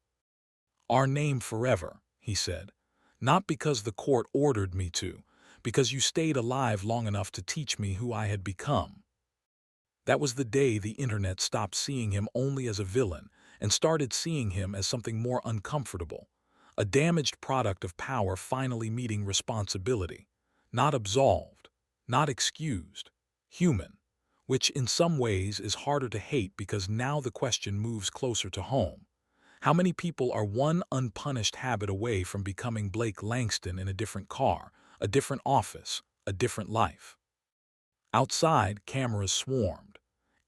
Our name forever," he said. "Not because the court ordered me to, because you stayed alive long enough to teach me who I had become." That was the day the internet stopped seeing him only as a villain and started seeing him as something more uncomfortable. A damaged product of power finally meeting responsibility. Not absolved, not excused, human. Which in some ways is harder to hate because now the question moves closer to home. How many people are one unpunished habit away from becoming Blake Langston in a different car, a different office, a different life? Outside, cameras swarmed.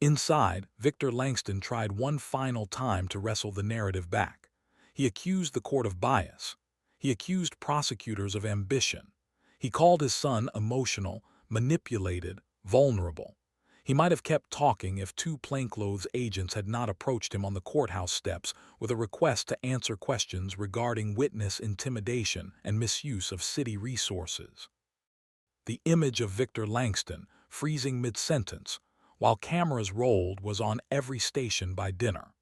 Inside, Victor Langston tried one final time to wrestle the narrative back. He accused the court of bias. He accused prosecutors of ambition. He called his son emotional, manipulated, vulnerable. He might have kept talking if two plainclothes agents had not approached him on the courthouse steps with a request to answer questions regarding witness intimidation and misuse of city resources. The image of Victor Langston, freezing mid-sentence, while cameras rolled, was on every station by dinner.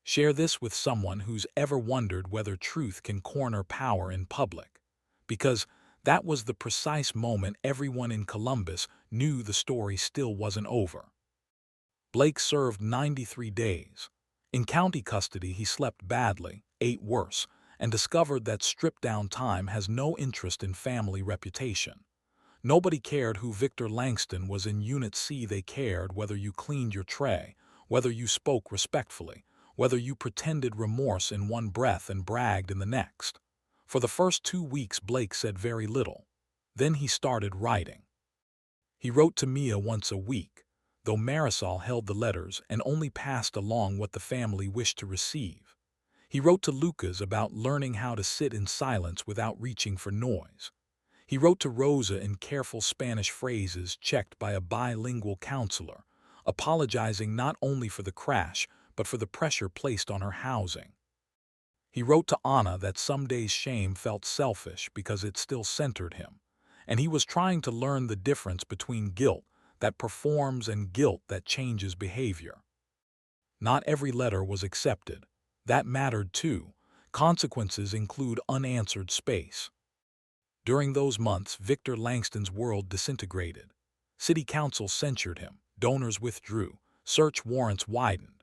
Share this with someone who's ever wondered whether truth can corner power in public. Because that was the precise moment everyone in Columbus knew the story still wasn't over. Blake served 93 days. In county custody, he slept badly, ate worse, and discovered that stripped-down time has no interest in family reputation. Nobody cared who Victor Langston was in Unit C. They cared whether you cleaned your tray, whether you spoke respectfully, whether you pretended remorse in one breath and bragged in the next. For the first 2 weeks, Blake said very little. Then he started writing. He wrote to Mia once a week, though Marisol held the letters and only passed along what the family wished to receive. He wrote to Lucas about learning how to sit in silence without reaching for noise. He wrote to Rosa in careful Spanish phrases checked by a bilingual counselor, apologizing not only for the crash but for the pressure placed on her housing. He wrote to Anna that some days shame felt selfish because it still centered him, and he was trying to learn the difference between guilt that performs and guilt that changes behavior. Not every letter was accepted. That mattered too. Consequences include unanswered space. During those months, Victor Langston's world disintegrated. City council censured him, donors withdrew, search warrants widened.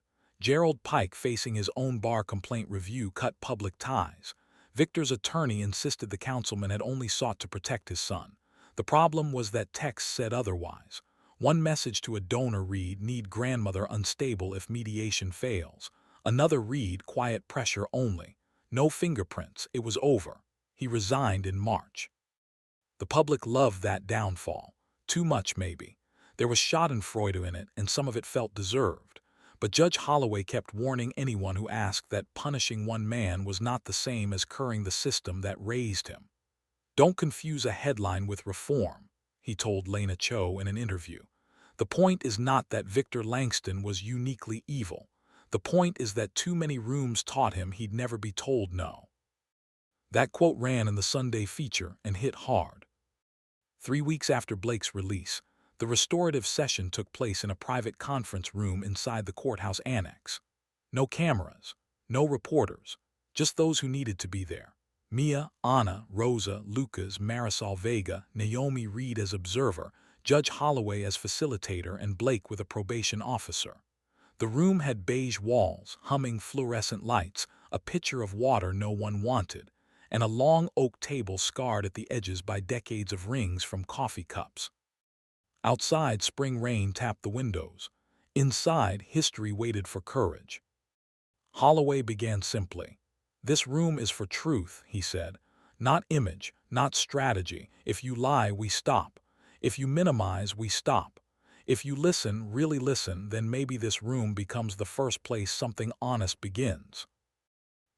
Gerald Pike, facing his own bar complaint review, cut public ties. Victor's attorney insisted the councilman had only sought to protect his son. The problem was that texts said otherwise. One message to a donor read, "Need grandmother unstable if mediation fails." Another read, "Quiet pressure only." No fingerprints, it was over. He resigned in March. The public loved that downfall. Too much, maybe. There was schadenfreude in it, and some of it felt deserved. But Judge Holloway kept warning anyone who asked that punishing one man was not the same as curing the system that raised him. "Don't confuse a headline with reform," he told Lena Cho in an interview. "The point is not that Victor Langston was uniquely evil. The point is that too many rooms taught him he'd never be told no." That quote ran in the Sunday feature and hit hard. 3 weeks after Blake's release, the restorative session took place in a private conference room inside the courthouse annex. No cameras, no reporters, just those who needed to be there. Mia, Anna, Rosa, Lucas, Marisol Vega, Naomi Reed as observer, Judge Holloway as facilitator, and Blake with a probation officer. The room had beige walls, humming fluorescent lights, a pitcher of water no one wanted, and a long oak table scarred at the edges by decades of rings from coffee cups. Outside, spring rain tapped the windows. Inside, history waited for courage. Holloway began simply. "This room is for truth," he said. "Not image, not strategy. If you lie, we stop. If you minimize, we stop. If you listen, really listen, then maybe this room becomes the first place something honest begins."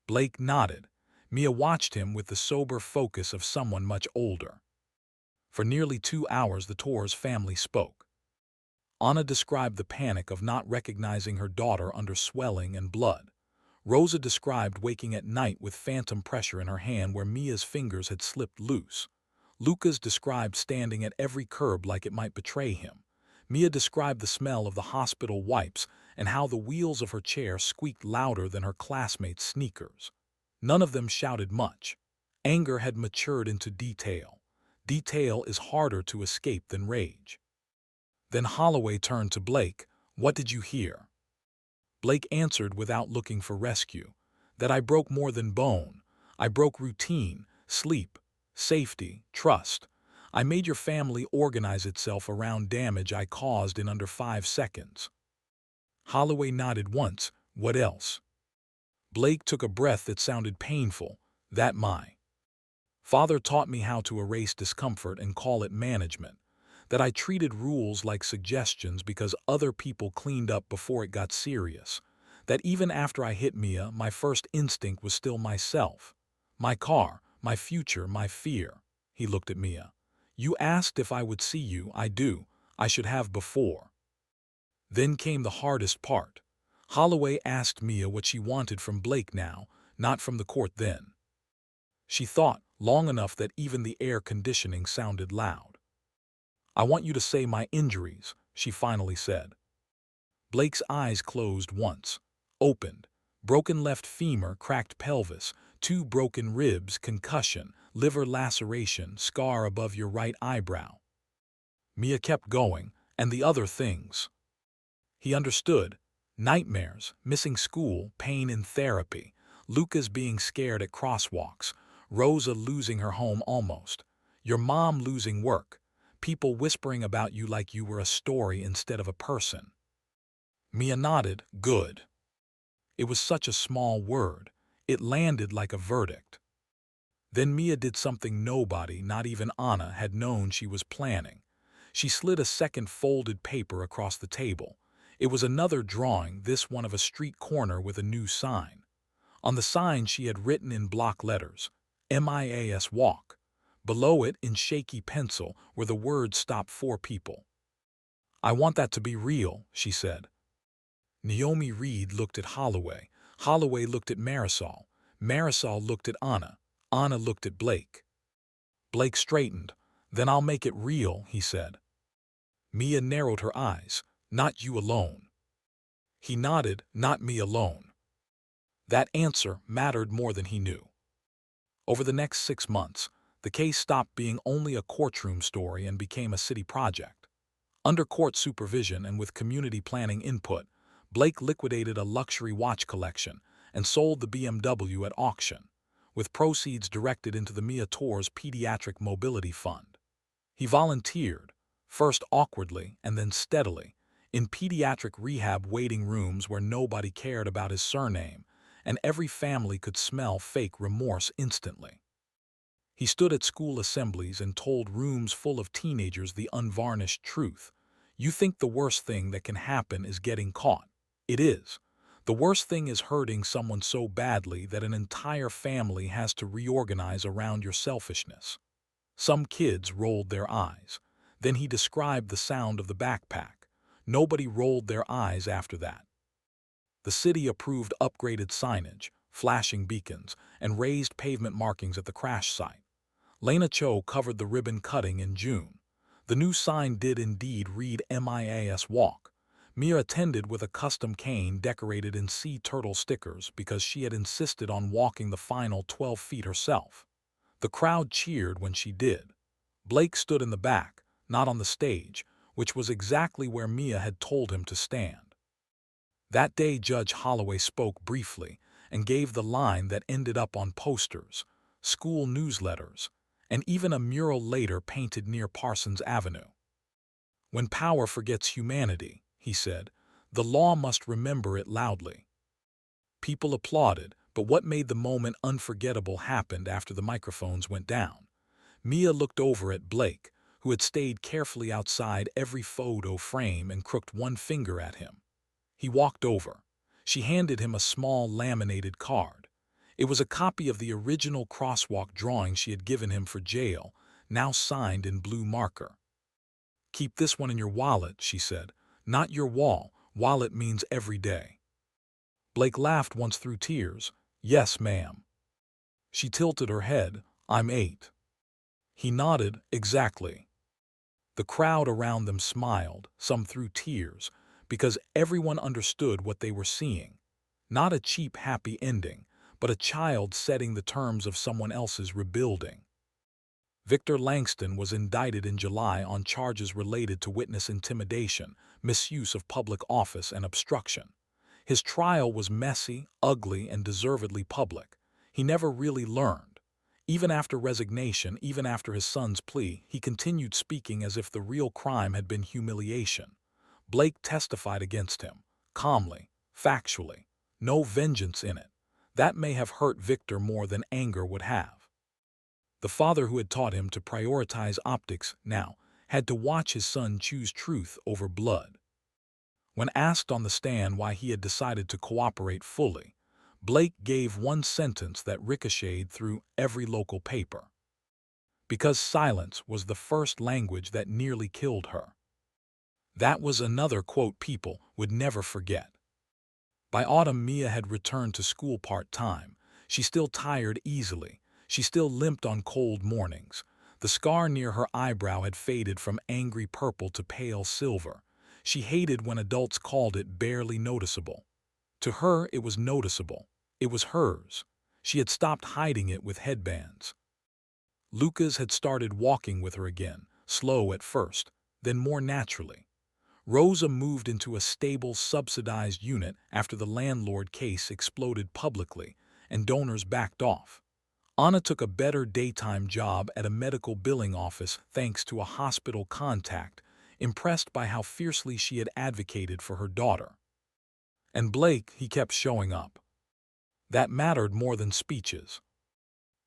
Blake nodded. Mia watched him with the sober focus of someone much older. For nearly 2 hours the Torres family spoke. Anna described the panic of not recognizing her daughter under swelling and blood. Rosa described waking at night with phantom pressure in her hand where Mia's fingers had slipped loose. Lucas described standing at every curb like it might betray him. Mia described the smell of the hospital wipes and how the wheels of her chair squeaked louder than her classmates' sneakers. None of them shouted much. Anger had matured into detail. Detail is harder to escape than rage. Then Holloway turned to Blake. "What did you hear?" Blake answered without looking for rescue. "That I broke more than bone. I broke routine, sleep, safety, trust. I made your family organize itself around damage I caused in under 5 seconds." Holloway nodded once. "What else?" Blake took a breath that sounded painful. "That my father taught me how to erase discomfort and call it management. That I treated rules like suggestions because other people cleaned up before it got serious. That even after I hit Mia, my first instinct was still myself. My car, my future, my fear." He looked at Mia. "You asked if I would see you. I do. I should have before." Then came the hardest part. Holloway asked Mia what she wanted from Blake now, not from the court then. She thought long enough that even the air conditioning sounded loud. "I want you to say my injuries," she finally said. Blake's eyes closed once, opened. Broken left femur, cracked pelvis, 2 broken ribs, concussion, liver laceration, scar above your right eyebrow. Mia kept going, "And the other things." He understood. Nightmares, missing school, pain in therapy, Lucas being scared at crosswalks, Rosa losing her home almost, your mom losing work, people whispering about you like you were a story instead of a person. Mia nodded. "Good." It was such a small word. It landed like a verdict. Then Mia did something nobody, not even Anna, had known she was planning. She slid a second folded paper across the table. It was another drawing, this one of a street corner with a new sign. On the sign she had written in block letters, MIAS Walk. Below it, in shaky pencil, were the words "Stop 4 people." "I want that to be real," she said. Naomi Reed looked at Holloway. Holloway looked at Marisol. Marisol looked at Anna. Anna looked at Blake. Blake straightened. "Then I'll make it real," he said. Mia narrowed her eyes. "Not you alone." He nodded. "Not me alone." That answer mattered more than he knew. Over the next 6 months, the case stopped being only a courtroom story and became a city project. Under court supervision and with community planning input, Blake liquidated a luxury watch collection and sold the BMW at auction, with proceeds directed into the Mia Torres Pediatric Mobility Fund. He volunteered, first awkwardly and then steadily, in pediatric rehab waiting rooms where nobody cared about his surname, and every family could smell fake remorse instantly. He stood at school assemblies and told rooms full of teenagers the unvarnished truth. You think the worst thing that can happen is getting caught. It is. The worst thing is hurting someone so badly that an entire family has to reorganize around your selfishness. Some kids rolled their eyes. Then he described the sound of the backpack. Nobody rolled their eyes after that. The city approved upgraded signage, flashing beacons, and raised pavement markings at the crash site. Lena Cho covered the ribbon cutting in June. The new sign did indeed read MIAS Walk. Mia attended with a custom cane decorated in sea turtle stickers because she had insisted on walking the final 12 feet herself. The crowd cheered when she did. Blake stood in the back, not on the stage, which was exactly where Mia had told him to stand. That day Judge Holloway spoke briefly and gave the line that ended up on posters, school newsletters, and even a mural later painted near Parsons Avenue. "When power forgets humanity," he said, "the law must remember it loudly." People applauded, But what made the moment unforgettable happened after the microphones went down. Mia looked over at Blake, who had stayed carefully outside every photo frame and crooked one finger at him. He walked over. She handed him a small laminated card. It was a copy of the original crosswalk drawing she had given him for jail, now signed in blue marker. "Keep this one in your wallet," she said. "Not your wall. Wallet means every day." Blake laughed once through tears. "Yes, ma'am." She tilted her head. "I'm 8. He nodded. "Exactly." The crowd around them smiled, some through tears, because everyone understood what they were seeing. Not a cheap, happy ending, but a child setting the terms of someone else's rebuilding. Victor Langston was indicted in July on charges related to witness intimidation, misuse of public office, and obstruction. His trial was messy, ugly, and deservedly public. He never really learned. Even after resignation, even after his son's plea, he continued speaking as if the real crime had been humiliation. Blake testified against him, calmly, factually, no vengeance in it. That may have hurt Victor more than anger would have. The father who had taught him to prioritize optics now had to watch his son choose truth over blood. When asked on the stand why he had decided to cooperate fully, Blake gave one sentence that ricocheted through every local paper. Because silence was the first language that nearly killed her. That was another quote people would never forget. By autumn, Mia had returned to school part-time. She still tired easily. She still limped on cold mornings. The scar near her eyebrow had faded from angry purple to pale silver. She hated when adults called it barely noticeable. To her, it was noticeable. It was hers. She had stopped hiding it with headbands. Lucas had started walking with her again, slow at first, then more naturally. Rosa moved into a stable, subsidized unit after the landlord case exploded publicly and donors backed off. Anna took a better daytime job at a medical billing office thanks to a hospital contact, impressed by how fiercely she had advocated for her daughter. And Blake, he kept showing up. That mattered more than speeches.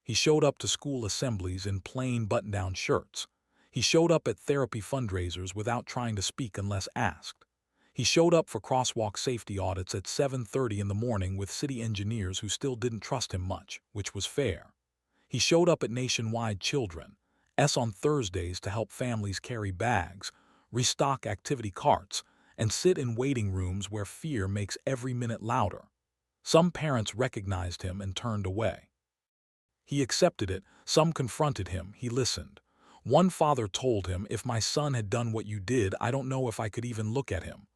He showed up to school assemblies in plain button-down shirts. He showed up at therapy fundraisers without trying to speak unless asked. He showed up for crosswalk safety audits at 7:30 in the morning with city engineers who still didn't trust him much, which was fair. He showed up at Nationwide Children's on Thursdays to help families carry bags, restock activity carts, and sit in waiting rooms where fear makes every minute louder. Some parents recognized him and turned away. He accepted it. Some confronted him. He listened. One father told him, "If my son had done what you did, I don't know if I could even look at him."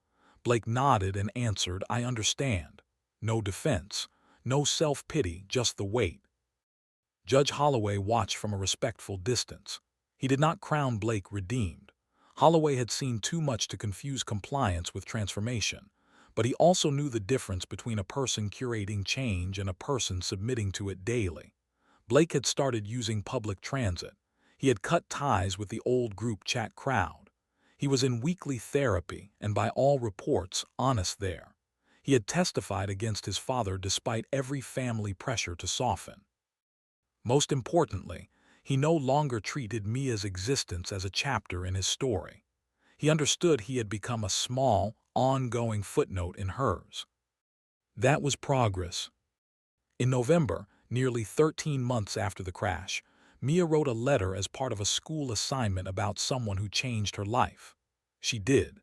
Blake nodded and answered, "I understand." No defense, no self-pity, just the weight. Judge Holloway watched from a respectful distance. He did not crown Blake redeemed. Holloway had seen too much to confuse compliance with transformation, but he also knew the difference between a person curating change and a person submitting to it daily. Blake had started using public transit. He had cut ties with the old group chat crowd. He was in weekly therapy and, by all reports, honest there. He had testified against his father despite every family pressure to soften. Most importantly, he no longer treated Mia's existence as a chapter in his story. He understood he had become a small, ongoing footnote in hers. That was progress. In November, nearly 13 months after the crash, Mia wrote a letter as part of a school assignment about someone who changed her life. She did.